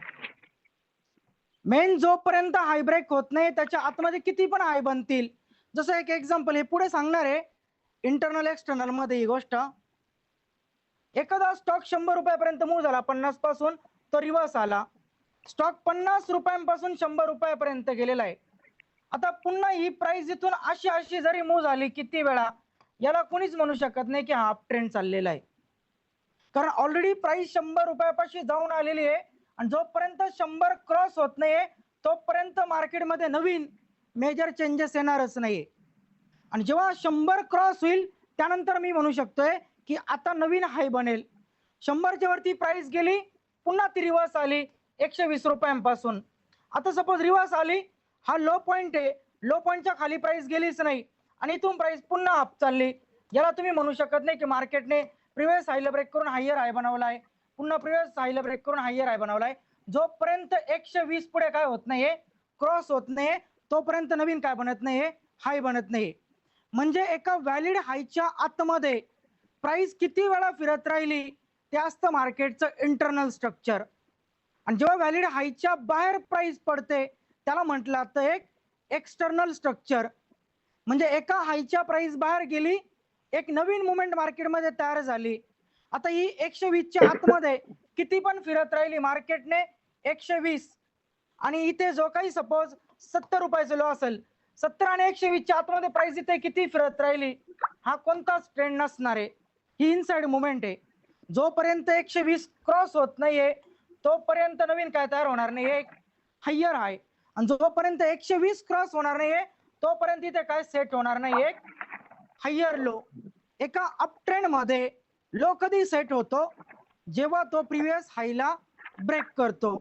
मेन जोपर्यंत हाय ब्रेक होत नाही त्याच्या आतमध्ये किती पण हाय बनतील. जसं एक एक्झाम्पल हे पुढे सांगणार आहे, इंटरनल एक्सटर्नल मध्ये ही गोष्ट. एखादा स्टॉक 100 रुपयापर्यंत मूव्ह झाला 50 पासून, तो रिव्हर्स आला, स्टॉक 50 रुपयांपासून 100 रुपयापर्यंत गेलेला आहे. आता पुन्हा ही प्राइस इथून अशी अशी जरी मूव्ह झाली किती वेळा, याला कोणीच म्हणू शकत नाही की हा अप ट्रेंड चाललेला आहे, कारण ऑलरेडी प्राइस 100 रुपयापाशी जाऊन आलेली आहे आणि जोपर्यंत 100 क्रॉस होत नाहीये तोपर्यंत मार्केटमध्ये नवीन मेजर चेंजेस येणारच नाहीये. आणि जेव्हा 100 क्रॉस होईल त्यानंतर मी म्हणू शकतोय की आता नवीन हाय बनेल. 100च्या वरती प्राइस गेली, पुन्हा ती रिव्हर्स आली 120 रुपयांपासून. आता सपोज रिव्हर्स आली, हा लो पॉइंट आहे, लो पॉइंटच्या खाली प्राइस गेलीच नाही आणि इथून प्राइस पुन्हा अप चालली, याला तुम्ही म्हणू शकत नाही की मार्केटने प्रिव्हियस हायला ब्रेक करून हायर हाय बनवलाय, पुन्हा प्रिव्हियस हायला ब्रेक करून हायर हाय बनवलाय. जोपर्यंत 120 पुढे काय होत नाहीये, क्रॉस होत नाहीये, तोपर्यंत नवीन काय बनत नाहीये, हाय बनत नाही. म्हणजे एका व्हॅलिड हायच्या आतमध्ये प्राइस किती वेळा फिरत राहिली ते असतं मार्केटचं इंटरनल स्ट्रक्चर. आणि जेव्हा व्हॅलिड हायच्या बाहेर प्राइस पडते त्याला म्हटलं जातं एक एक्सटर्नल स्ट्रक्चर. म्हणजे एका हायच्या प्राइस बाहेर गेली, एक नवीन मुवमेंट मार्केटमध्ये तयार झाली. आता ही 120च्या आतमध्ये किती पण फिरत राहिली मार्केटने 120, आणि इथे जो काही सपोज 70 रुपयाचा लो असेल, 70 आणि 120च्या आतमध्ये प्राइस इथे किती फिरत राहिली, हा कोणताच ट्रेंड नसणार आहे, ही इनसाइड मुवमेंट आहे. जोपर्यंत 120 क्रॉस होत नाहीये तोपर्यंत नवीन काय तयार होणार नाही, एक हायर हाय. आणि जोपर्यंत 120 क्रॉस होणार नाहीये तोपर्यंत इथे काय सेट होणार नाही, एक हायर लो. एका अप ट्रेंड मध्ये लो कधी सेट होतो, जेव्हा तो प्रिव्हियस हायला ब्रेक करतो.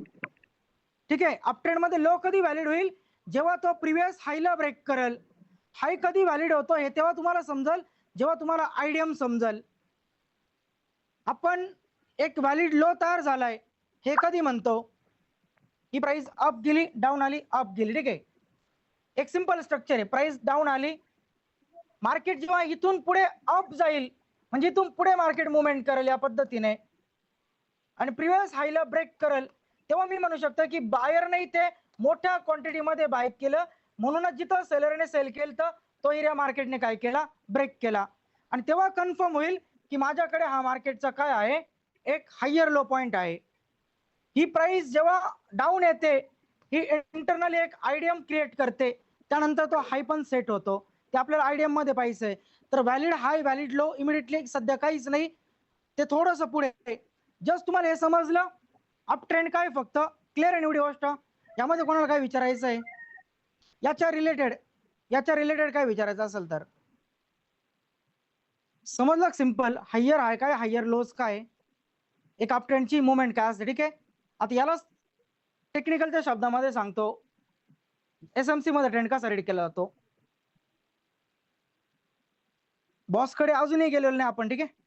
ठीक आहे, अप ट्रेंड मध्ये लो कधी व्हॅलिड होईल, जेव्हा तो प्रिव्हियस हायला ब्रेक करेल. हाय कधी व्हॅलिड होतो हे तेव्हा तुम्हाला समजेल जेव्हा तुम्हाला आयडियम समजेल. आपण एक व्हॅलिड लो तयार झालाय हे कधी म्हणतो, ही प्राइस अप गेली, डाऊन आली, अप गेली. ठीक आहे, एक सिंपल स्ट्रक्चर आहे. प्राइस डाऊन आली, मार्केट जेव्हा इथून पुढे अप जाईल म्हणजे इथून पुढे मार्केट मुवमेंट करेल या पद्धतीने आणि प्रिव्हियस हायला ब्रेक करेल, तेव्हा मी म्हणू शकतो की बायरने इथे मोठ्या क्वांटिटीमध्ये बाय केलं, म्हणूनच जिथं सेलरने सेल केलं तो एरिया मार्केटने काय केला, ब्रेक केला. आणि तेव्हा कन्फर्म होईल की माझ्याकडे हा मार्केटचा काय आहे, एक हायर लो पॉइंट आहे. ही प्राइस जेव्हा डाऊन येते ही इंटरनली एक आयडियम क्रिएट करते, त्यानंतर तो हाय पण सेट होतो. ते आपल्याला आयडियम मध्ये पाहिजे. तर व्हॅलिड हाय व्हॅलिड लो इमिडिएटली सध्या काहीच नाही, ते थोडंसं पुढे. जस्ट तुम्हाला हे समजलं अप ट्रेंड काय, फक्त क्लिअर आहे एवढी गोष्ट. यामध्ये कोणाला काय विचारायचं आहे? याच्या रिलेटेड काय विचारायचं असेल तर समजलं सिंपल. हायर हाय काय, हायर लोज काय, एक अप ट्रेंडची मुवमेंट काय असते. ठीक आहे, आता याला टेक्निकलच्या शब्दामध्ये सांगतो, एसएमसी मध्ये ट्रेंड कसा रीड केला जातो. बॉसकडे अजूनही गेलेलो नाही आपण. ठीक आहे,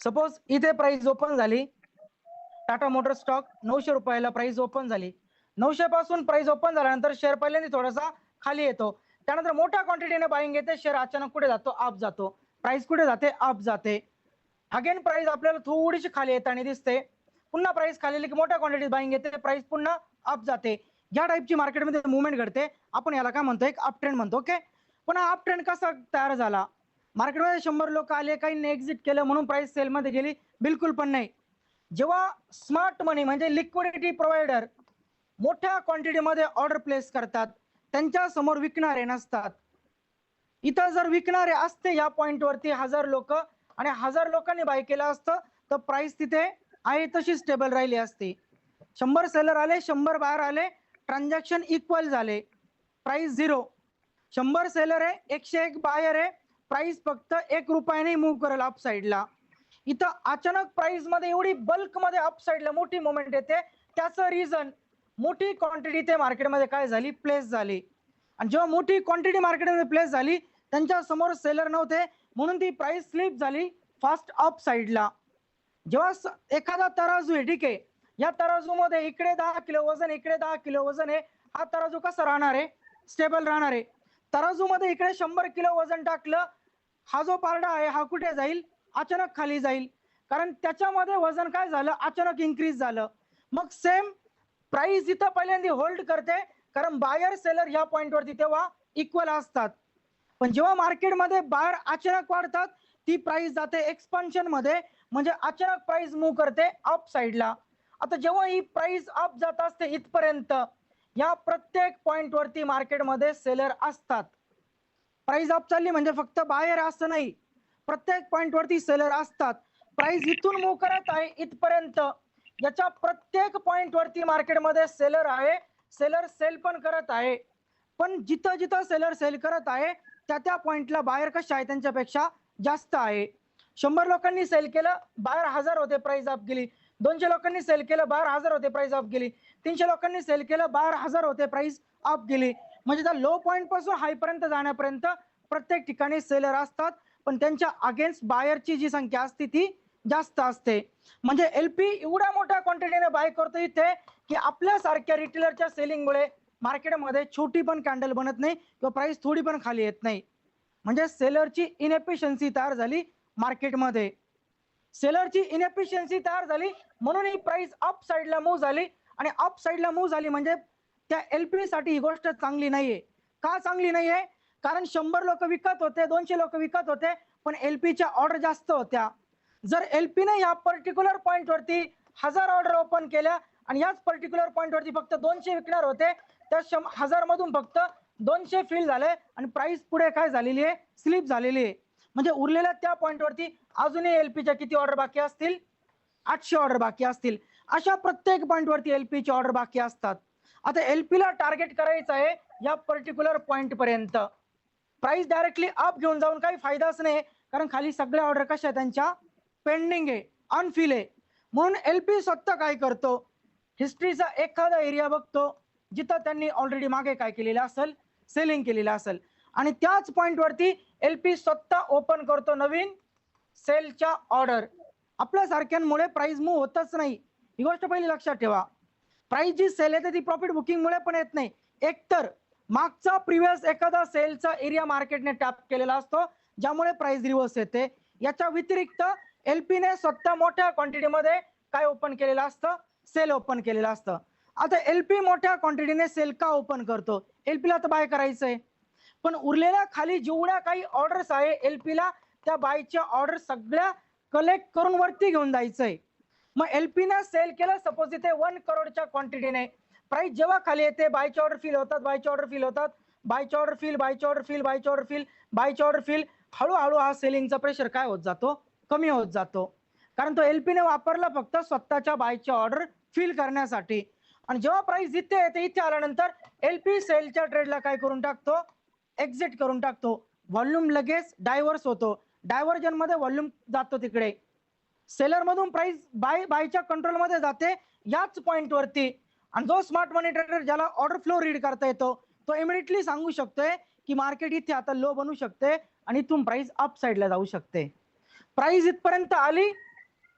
सपोज इथे प्राइस ओपन झाली, टाटा मोटर स्टॉक 900 रुपयाला प्राइस ओपन झाली. 900 पासून प्राइस ओपन झाल्यानंतर शेअर पहिल्यांदा थोडासा खाली येतो, त्यानंतर मोठ्या क्वांटिटीने बाईंग येते, शेअर अचानक कुठे जातो, अप जातो. प्राइस कुठे जाते, अप जाते. अगेन प्राइस आपल्याला थोडीशी खाली येताना दिसते, पुन्हा प्राइस खाली की मोठ्या क्वांटिटीत बाईंग येते, प्राइस पुन्हा अप जाते. या टाईपची मार्केटमध्ये मुवमेंट घडते, आपण याला काय म्हणतो, एक अप ट्रेंड म्हणतो. ओके, पण हा अप ट्रेंड कसा तयार झाला. मार्केटमध्ये 100 लोक आले, काही एक्झिट केलं म्हणून प्राइस सेलमध्ये गेली, बिलकुल पण नाही. जेव्हा स्मार्ट मनी म्हणजे लिक्विडिटी प्रोव्हायडर मोठ्या क्वांटिटीमध्ये ऑर्डर प्लेस करतात, त्यांच्या समोर विकणारे नसतात. इथं जर विकणारे असते या पॉइंटवरती 1000 लोक आणि 1000 लोकांनी बाय केलं असतं, तर प्राइस तिथे आहे तशी स्टेबल राहिली असती. 100 सेलर आले, 100 बायर आले, ट्रान्झॅक्शन इक्वल झाले, प्राइस 0. 100 सेलर आहे, 101 बायर आहे, प्राइस फक्त 1 रुपयाने मूव्ह करेल अप साईडला. इथं अचानक प्राइस मध्ये एवढी बल्क मध्ये अप साईडला मोठी मुवमेंट येते, त्याचं रिझन मोठी क्वांटिटी ते मार्केटमध्ये काय झाली, प्लेस झाली. आणि जेव्हा मोठी क्वांटिटी मार्केटमध्ये प्लेस झाली, त्यांच्या समोर सेलर नव्हते, म्हणून ती प्राइस स्लिप झाली फास्ट अप साईडला. जेव्हा एखादा तराजू आहे, ठीक आहे, या तराजूमध्ये इकडे 10 किलो वजन, इकडे 10 किलो वजन आहे, हा तराजू कसा राहणार आहे, स्टेबल राहणार आहे. तराजूमध्ये इकडे 100 किलो वजन टाकलं, हा जो पारडा आहे हा कुठे जाईल, अचानक खाली जाईल, कारण त्याच्यामध्ये वजन काय झालं, अचानक इन्क्रीज झालं. मग सेम प्राइस इथं पहिल्यांदा होल्ड करते, कारण बायर सेलर या पॉइंटवरती तेव्हा इक्वल असतात. पण जेव्हा मार्केटमध्ये बायर अचानक वाढतात, ती प्राइस जाते एक्सपान्शन मध्ये, म्हणजे अचानक प्राइस मूव्ह करते अप साईडला. आता जेव्हा ही प्राइस अप जात असते इथपर्यंत, या प्रत्येक पॉइंट वरती मार्केटमध्ये सेलर असतात. प्राइस अप चालली म्हणजे फक्त बायर असं नाही, प्रत्येक पॉइंट वरती सेलर असतात. प्राइस इथून मूव्ह करत आहे इथपर्यंत, याच्या प्रत्येक पॉइंट वरती मार्केटमध्ये सेलर आहे, सेलर सेल पण करत आहे. पण जिथं जिथं सेलर सेल करत आहे, त्या पॉइंटला बायर कशा आहे, त्यांच्यापेक्षा जास्त आहे. 100 लोकांनी सेल केलं, बायर 1000 होते, प्राइस अप गेली. 200 लोकांनी सेल केलं, बायर 1000 होते, प्राइस अप गेली. 300 लोकांनी सेल केलं, बायर 1000 होते, प्राइस अप गेली. म्हणजे त्या लो पॉइंट पासून हाय पर्यंत जाण्यापर्यंत प्रत्येक ठिकाणी सेलर असतात, पण त्यांच्या अगेन्स्ट बायरची जी संख्या असते ती जास्त असते. म्हणजे एलपी एवढ्या मोठ्या क्वांटिटीने बाय करतो इथे, की आपल्यासारख्या रिटेलरच्या सेलिंगमुळे मार्केटमध्ये छोटी पण कॅन्डल बनत नाही किंवा प्राइस थोडी पण खाली येत नाही. म्हणजे सेलरची इनएफिशियन्सी तयार झाली मार्केटमध्ये, सेलरची इनएफिशियन्सी तयार झाली, म्हणून ही प्राइस अप साईडला मूव्ह झाली. आणि अप साईडला मूव्ह झाली म्हणजे त्या एलपी साठी ही गोष्ट चांगली नाहीये. का चांगली नाहीये, कारण 100 लोक विकत होते, 200 लोक विकत होते, पण एलपीच्या ऑर्डर जास्त होत्या. जर एलपीने या पर्टिक्युलर पॉइंट वरती 1000 ऑर्डर ओपन केल्या आणि याच पर्टिक्युलर पॉइंट वरती फक्त 200 विकणार होते, त्या 1000 मधून फक्त 200 फिल झाले आणि प्राइस पुढे काय झालेली आहे, स्लिप झालेली आहे. म्हणजे उरलेल्या त्या पॉइंट वरती अजूनही एलपीच्या किती ऑर्डर बाकी असतील, 800 ऑर्डर बाकी असतील. अशा प्रत्येक पॉइंट वरती एलपीची ऑर्डर बाकी असतात. आता एलपीला टार्गेट करायचं आहे या पर्टिक्युलर पॉइंट पर्यंत. प्राइस डायरेक्टली अप घेऊन जाऊन काही फायदाच नाही, कारण खाली सगळ्या ऑर्डर कशा आहेत, त्यांच्या पेंडिंग आहे, अनफिल आहे. म्हणून एलपी स्वतः काय करतो, हिस्ट्रीचा एखादा एरिया बघतो जिथं त्यांनी ऑलरेडी मागे काय केलेलं असेल, सेलिंग केलेलं असेल, आणि त्याच पॉइंट वरती एलपी स्वतः ओपन करतो नवीन सेलच्या ऑर्डर. आपल्या सारख्यांमुळे प्राइस मूव्ह होतच नाही, ही गोष्ट पहिली लक्षात ठेवा. प्राइस जी सेल येते ती प्रॉफिट बुकिंग मुळे पण येत नाही, एकतर मागचा प्रिव्हियस एखादा सेलचा एरिया मार्केटने टॅप केलेला असतो, ज्यामुळे प्राइस रिव्हर्स येते. याच्या व्यतिरिक्त एलपीने स्वतः मोठ्या क्वांटिटीमध्ये काय ओपन केलेलं असतं, सेल ओपन केलेलं असतं. आता एलपी मोठ्या क्वांटिटीने सेल का ओपन करतो, एलपीला तर बाय करायचंय, पण उरलेल्या खाली जेवढ्या काही ऑर्डर्स आहे एलपीला, त्या बायच्या ऑर्डर सगळ्या कलेक्ट करून वरती घेऊन जायचंय. मग एलपीने सेल केलं, सपोज इथे 1 करोडच्या क्वांटिटीने, प्राइस जेव्हा खाली येते बायची ऑर्डर फिल होतात, बायची ऑर्डर फिल होतात, बायची ऑर्डर फिल, बायची ऑर्डर फिल, बायची ऑर्डर फिल, बायची ऑर्डर फिल, हळूहळू हा सेलिंगचा प्रेशर काय होत जातो, कमी होत जातो. कारण तो एलपीने वापरला फक्त स्वतःच्या बायची ऑर्डर फिल करण्यासाठी. आणि जेव्हा प्राइस इथे येते, इथे आल्यानंतर एलपी सेलच्या ट्रेडला काय करून टाकतो, एक्झिट करून टाकतो. व्हॉल्यूम लगेच डायव्हर्स होतो, डायव्हर्जन मध्ये व्हॉल्यूम जातो तिकडे, सेलर मधून प्राइस बायच्या कंट्रोल मध्ये जाते याच पॉइंट वरती. आणि जो स्मार्ट मनी ट्रेडर ज्याला ऑर्डर फ्लो रीड करता येतो तो इमिडिएटली सांगू शकतोय की मार्केट इथे आता लो बनू शकते आणि इथून प्राइस अप साइडला जाऊ शकते. प्राइस इथपर्यंत आली,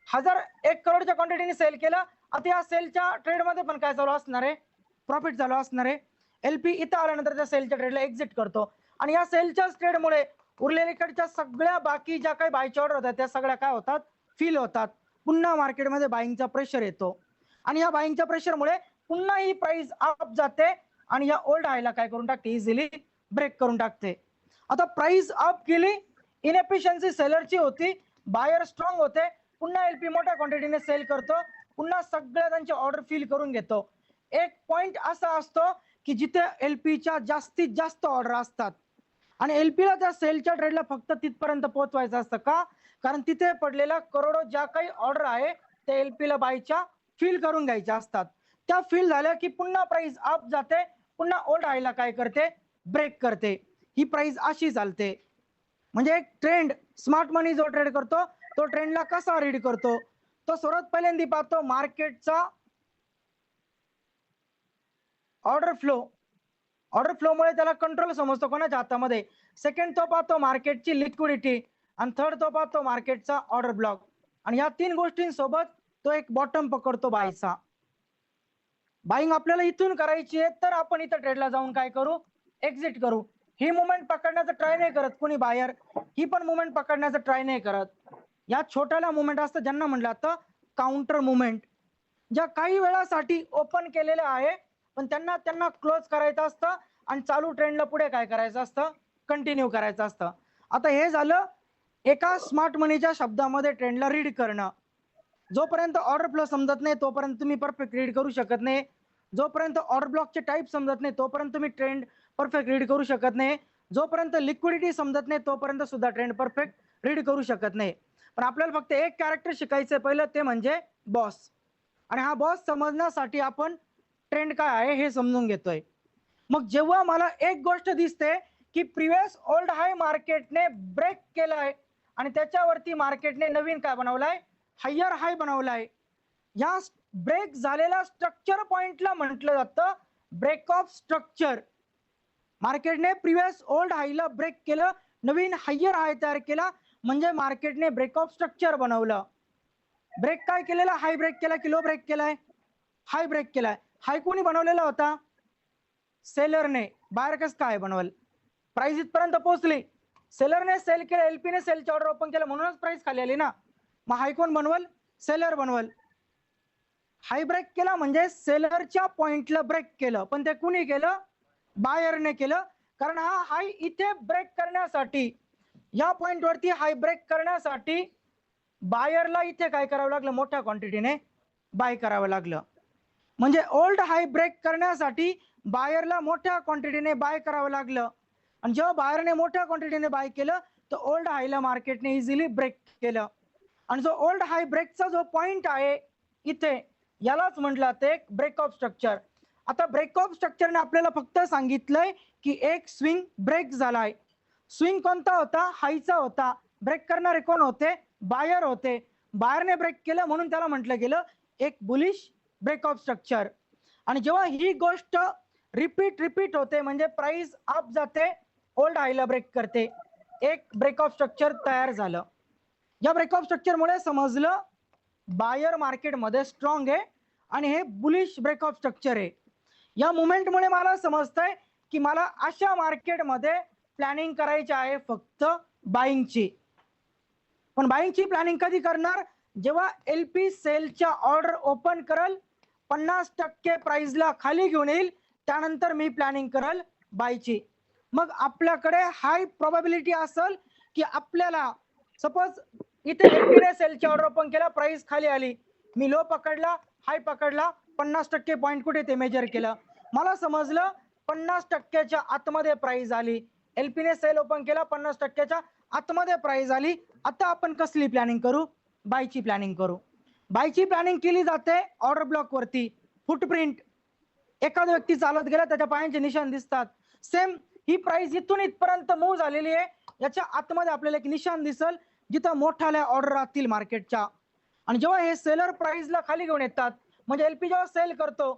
1 करोडच्या क्वांटिटीने सेल केलं. आता या सेलच्या ट्रेड मध्ये पण काय चालू असणार आहे, प्रॉफिट चालू असणार आहे. एलपी इथं आल्यानंतर त्या सेलच्या ट्रेडला एक्झिट करतो आणि या सेलच्याच ट्रेडमुळे उरलेलीकडच्या सगळ्या बाकी ज्या काही बायच्या ऑर्डर होतात त्या सगळ्या काय होतात, फील होतात. पुन्हा मार्केटमध्ये बाईंगचा प्रेशर येतो आणि या बाईंगच्या प्रेशरमुळे पुन्हा ही प्राइस अप जाते आणि या ओल्ड हायला काय करून टाकते, इझिली ब्रेक करून टाकते. आता प्राइस अप केली, इनएफिशियन्सी सेलरची होती, बायर स्ट्रॉंग होते, पुन्हा एलपी मोठ्या क्वांटिटीने सेल करतो, पुन्हा सगळ्या त्यांची ऑर्डर फिल करून घेतो. एक पॉइंट असा असतो की जिथे एलपीच्या जास्तीत जास्त ऑर्डर असतात आणि एलपीला त्या सेलच्या ट्रेडला फक्त तिथपर्यंत पोहोचवायचं असतं. का? कारण तिथे पडलेला करोडो ज्या काही ऑर्डर आहे त्या एलपीला बायच्या फिल करून घ्यायच्या असतात. त्या फिल झाल्या की पुन्हा प्राइस अप जाते, पुन्हा ओल्ड हायला काय करते, ब्रेक करते. ही प्राइस अशी चालते. म्हणजे एक ट्रेंड, स्मार्ट मनी जो ट्रेड करतो तो ट्रेंडला कसा रीड करतो, तो सर्वात पहिल्यांदा पाहतो मार्केटचा ऑर्डर फ्लो. ऑर्डर फ्लो मुळे त्याला कंट्रोल समजतो कोणाच्या हातामध्ये. सेकंड तो पाहतो मार्केटची लिक्विडिटी आणि थर्ड तो पाहतो मार्केटचा ऑर्डर ब्लॉक. आणि या 3 गोष्टींसोबत तो एक बॉटम पकडतो बायचा. बाईंग आपल्याला इथून करायची आहे तर आपण इथं ट्रेडला जाऊन काय करू, एक्झिट करू. ही मुवमेंट पकडण्याचा ट्राय नाही करत कोणी बायर, ही पण मुवमेंट पकडण्याचा ट्राय नाही करत. या छोट्याला मुवमेंट असतं ज्यांना म्हणलं जातं काउंटर मुवमेंट, ज्या काही वेळासाठी ओपन केलेल्या आहे पण त्यांना क्लोज करायचं असतं आणि चालू ट्रेंडला पुढे काय करायचं असतं, कंटिन्यू करायचं असतं. आता हे झालं एका स्मार्ट मनीच्या शब्दामध्ये ट्रेंडला रीड करणं. जोपर्यंत ऑर्डर फ्लो समजत नाही तोपर्यंत तुम्ही परफेक्ट रीड करू शकत नाही. जोपर्यंत ऑर्डर ब्लॉकचे टाइप समजत नाही तोपर्यंत तुम्ही ट्रेंड परफेक्ट रीड करू शकत नाही. जोपर्यंत लिक्विडिटी समजत नाही तोपर्यंत सुद्धा ट्रेंड परफेक्ट रीड करू शकत नाही. पण आपल्याला फक्त एक कॅरेक्टर शिकायचं पहिलं, ते म्हणजे बॉस. आणि हा बॉस समजण्यासाठी आपण ट्रेंड काय आहे हे समजून घेतोय. मग जेव्हा मला एक गोष्ट दिसते की प्रिव्हियस ओल्ड हाय मार्केटने ब्रेक केलाय आणि त्याच्यावरती मार्केटने नवीन काय बनवलाय, हायर हाय बनवलाय. या ब्रेक झालेल्या स्ट्रक्चर पॉइंटला म्हटलं जातं ब्रेक ऑफ स्ट्रक्चर. मार्केटने प्रिव्हियस ओल्ड हायला ब्रेक केलं, नवीन हायर हाय तयार केला, म्हणजे मार्केटने ब्रेक ऑफ स्ट्रक्चर बनवलं. ब्रेक काय केलेला, हाय ब्रेक केला की लो ब्रेक केलाय, हाय ब्रेक केलाय. हाय कोणी बनवलेला होता, सेलरने. बाहेर कसं काय बनवल, प्राइस इथपर्यंत पोहोचली, सेलरने सेल केलं, एलपीने सेलची ऑर्डर ओपन केलं म्हणूनच प्राइस खाली आली ना. मग हाय कोण बनवल, सेलर बनवल. हाय ब्रेक केला म्हणजे सेलरच्या पॉइंटला ब्रेक केलं, पण ते कुणी केलं, बायरने केलं. कारण हा हाय इथे ब्रेक करण्यासाठी, या पॉइंट वरती हाय ब्रेक करण्यासाठी बायरला इथे काय करावं लागलं, मोठ्या क्वांटिटीने बाय करावं लागलं. म्हणजे ओल्ड हाय ब्रेक करण्यासाठी बायरला मोठ्या क्वांटिटीने बाय करावं लागलं. आणि जेव्हा बायरने मोठ्या क्वांटिटीने बाय केलं तर ओल्ड हायला मार्केटने इझिली ब्रेक केलं. आणि जो ओल्ड हाय ब्रेकचा जो पॉइंट आहे इथे, यालाच म्हटलं जाते ब्रेक ऑफ स्ट्रक्चर. आता ब्रेक ऑफ स्ट्रक्चरने आपल्याला फक्त सांगितलंय की एक स्विंग ब्रेक झालाय. स्विंग कोणता होता, हायचा होता. ब्रेक करणारे कोण होते, बायर होते. बायरने ब्रेक केलं म्हणून त्याला म्हटलं गेलं एक बुलिश ब्रेक ऑफ स्ट्रक्चर. आणि जेव्हा ही गोष्ट रिपीट होते म्हणजे प्राइस अप जाते, ओल्ड हायला ब्रेक करते, एक ब्रेक ऑफ स्ट्रक्चर तयार झालं. या ब्रेक ऑफ स्ट्रक्चर मुळे समजलं बायर मार्केटमध्ये स्ट्रॉंग आहे आणि हे बुलिश ब्रेक ऑफ स्ट्रक्चर आहे. या मुवमेंटमुळे मला समजतंय की मला अशा मार्केटमध्ये प्लॅनिंग करायची आहे फक्त बाईंगची. पण बाईंगची प्लॅनिंग कधी करणार, जेव्हा एलपी सेलच्या ऑर्डर ओपन करल, 50% प्राइसला खाली घेऊन येईल, त्यानंतर मी प्लॅनिंग करल बायची. मग आपल्याकडे हाय प्रोबॅबिलिटी असेल की आपल्याला सपोज इथे एलपीने सेलची ऑर्डर ओपन केला, प्राइस खाली आली, मी लो पकडला, हाय पकडला, 50% पॉईंट कुठे ते मेजर केलं, मला समजलं 50%च्या आतमध्ये प्राइस आली. एलपीने सेल ओपन केला, 50%च्या आतमध्ये प्राइस आली. आता आपण कसली प्लॅनिंग करू? बायची प्लॅनिंग करू. बायची प्लॅनिंग केली जाते ऑर्डर ब्लॉक वरती. फुटप्रिंट, एखादा व्यक्ती चालत गेला त्याच्या पायांचे निशाण दिसतात. सेम ही प्राइस इथून इथपर्यंत मूव्ह झालेली आहे, याच्या आतमध्ये आपल्याला एक निशाण दिसल जिथं मोठ्याल्या ऑर्डर राहतील मार्केटच्या. आणि जेव्हा हे सेलर प्राइसला खाली घेऊन येतात, म्हणजे एलपी जेव्हा सेल करतो,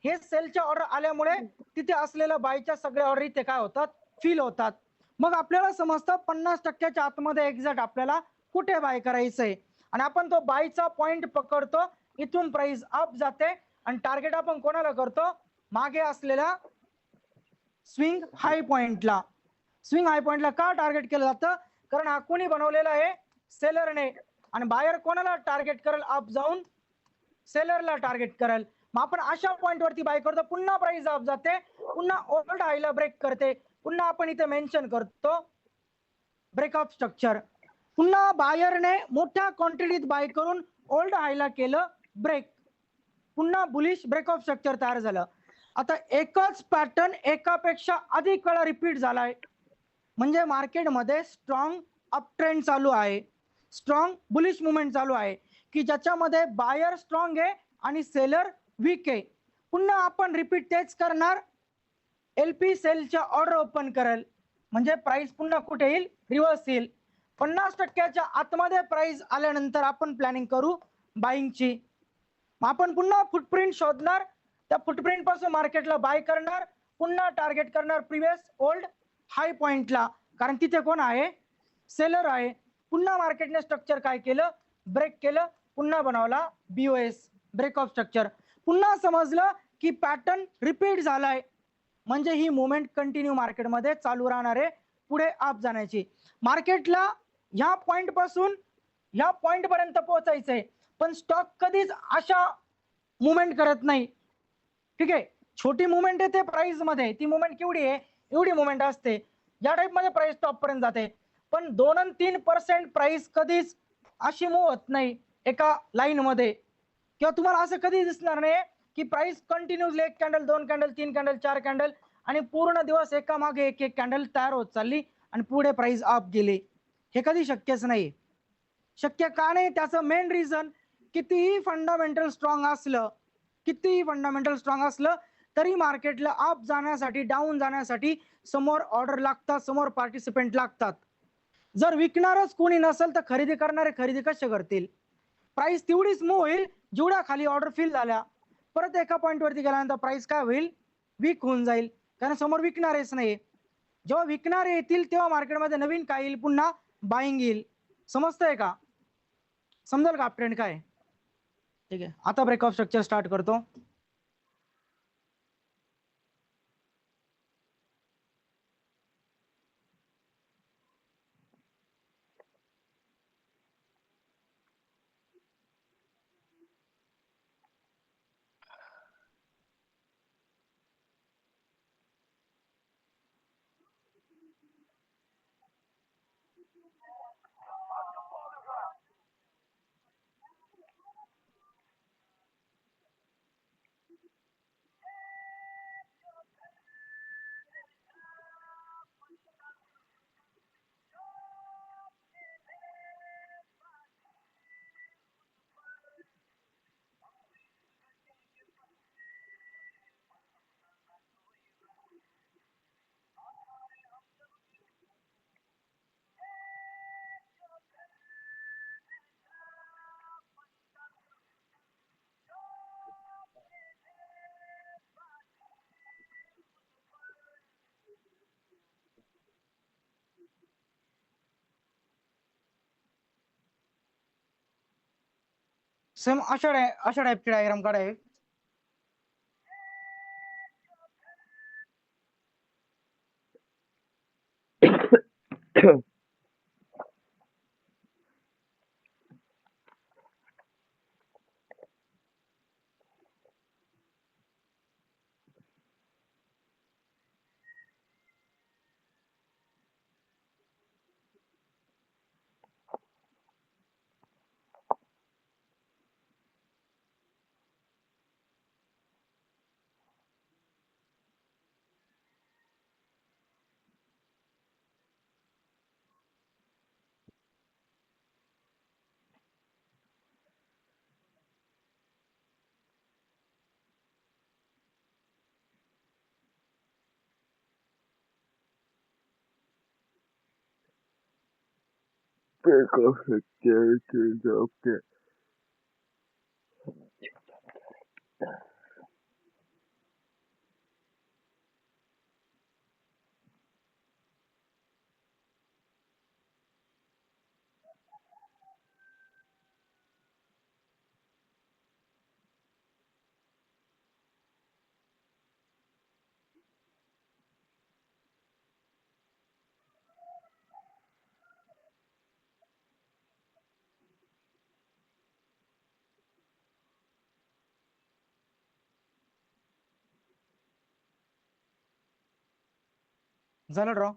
हे सेलच्या ऑर्डर आल्यामुळे तिथे असलेल्या बायच्या सगळ्या ऑर्डर इथे काय होतात? फील होतात. मग आपल्याला समजतं 50%च्या आतमध्ये एक्झॅक्ट आपल्याला कुठे बाय करायचंय, आणि आपण तो बायचा पॉइंट पकडतो. इथून प्राइस अप जाते आणि टार्गेट आपण कोणाला करतो? मागे असलेल्या स्विंग हाय पॉइंटला. स्विंग हाय पॉइंटला का टार्गेट केलं जातं? कारण हा कोणी बनवलेला आहे? सेलरने. आणि बायर कोणाला टार्गेट करेल? अप जाऊन सेलरला टार्गेट करेल. मग आपण अशा पॉइंट वरती बाय करतो, पुन्हा प्राइस अप जाते, पुन्हा ओल्ड हायला ब्रेक करते, पुन्हा आपण इथे मेन्शन करतो ब्रेकअप स्ट्रक्चर. पुन्हा बायरने मोठ्या क्वांटिटीत बाय करून ओल्ड हायला केलं ब्रेक, पुन्हा बुलिश ब्रेकअप स्ट्रक्चर तयार झालं. आता एकच पॅटर्न एकापेक्षा अधिक वेळा रिपीट झालाय, म्हणजे मार्केटमध्ये स्ट्रॉंग अप ट्रेंड चालू आहे, स्ट्रॉंग बुलिश मुवमेंट चालू आहे, की ज्याच्यामध्ये बायर स्ट्रॉंग आहे आणि सेलर वीक आहे. पुन्हा आपण रिपीट तेच करणार, एलपी सेलच्या ऑर्डर ओपन करेल, म्हणजे प्राइस पुन्हा कुठे येईल? रिव्हर्स येईल. 50%च्या आतमध्ये प्राइस आल्यानंतर आपण प्लॅनिंग करू बाईंगची. आपण पुन्हा फुटप्रिंट शोधणार, त्या फुटप्रिंट पासून मार्केटला बाय करणार, पुन्हा टार्गेट करणार प्रिव्हियस ओल्ड हाय पॉइंटला, कारण तिथे कोण आहे? सेलर आहे. पुन्हा मार्केटने स्ट्रक्चर काय केलं? ब्रेक केलं, पुन्हा बनवला बीओएस ब्रेकअप स्ट्रक्चर. पुन्हा समजलं की पॅटर्न रिपीट झालाय, म्हणजे ही मुवमेंट कंटिन्यू मार्केटमध्ये चालू राहणार आहे, पुढे अप जाण्याची. मार्केटला ह्या पॉइंट पासून ह्या पॉइंट पर्यंत पोहोचायचंय, पण स्टॉक कधीच अशा मुवमेंट करत नाही. ठीक आहे, छोटी मुवमेंट येते प्राइस मध्ये, ती मुवमेंट केवढी आहे? एवढी मुवमेंट असते. या टाइप मध्ये प्राइस टॉप पर्यंत जाते, पण 2 आणि 3% प्राइस कधीच अशी मूव होत नाही एका लाईन मध्ये. किंवा तुम्हाला असं कधी दिसणार नाही की price continuously 1 candle, 2 candle, 3 candle, 4 candle आणि पूर्ण दिवस एका मागे एक कॅन्डल तयार होत चालली आणि पुढे प्राइस अप गेली. हे कधी शक्यच नाही. शक्य का नाही? त्याचं मेन रिझन, कितीही फंडामेंटल स्ट्रॉंग असलं, कितीही फंडामेंटल स्ट्रॉंग असलं तरी मार्केटला अप जाण्यासाठी, डाऊन जाण्यासाठी समोर ऑर्डर लागतात, समोर पार्टिसिपेंट लागतात. जर विकणारच कोणी नसेल तर खरेदी करणारे खरेदी कसे करतील? प्राइस तेवढीच मूव होईल जेवढ्या खाली ऑर्डर फिल झाल्या. परत एका पॉइंट वरती गेल्यानंतर प्राइस काय होईल? वीक होऊन जाईल, कारण समोर विकणारेच नाही. जेव्हा विकणारे येतील तेव्हा मार्केटमध्ये नवीन काय येईल? पुन्हा बाईंग येईल. समजतंय का? समजेल का ट्रेंड काय? ठीक आहे, आता ब्रेकअप स्ट्रक्चर स्टार्ट करतो. सेम अशा टाईपची डायग्राम काढावी. Pick up securities. Okay. झालं ड्रॉ.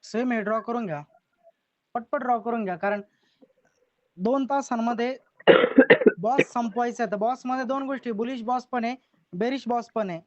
सेम हे ड्रॉ करून घ्या, पटपट ड्रॉ करून घ्या, कारण 2 तासांमध्ये बॉस संपवायचा आहे. तर बॉस मध्ये 2 गोष्टी, बुलिश बॉस पण आहे, बेरिश बॉस पण आहे.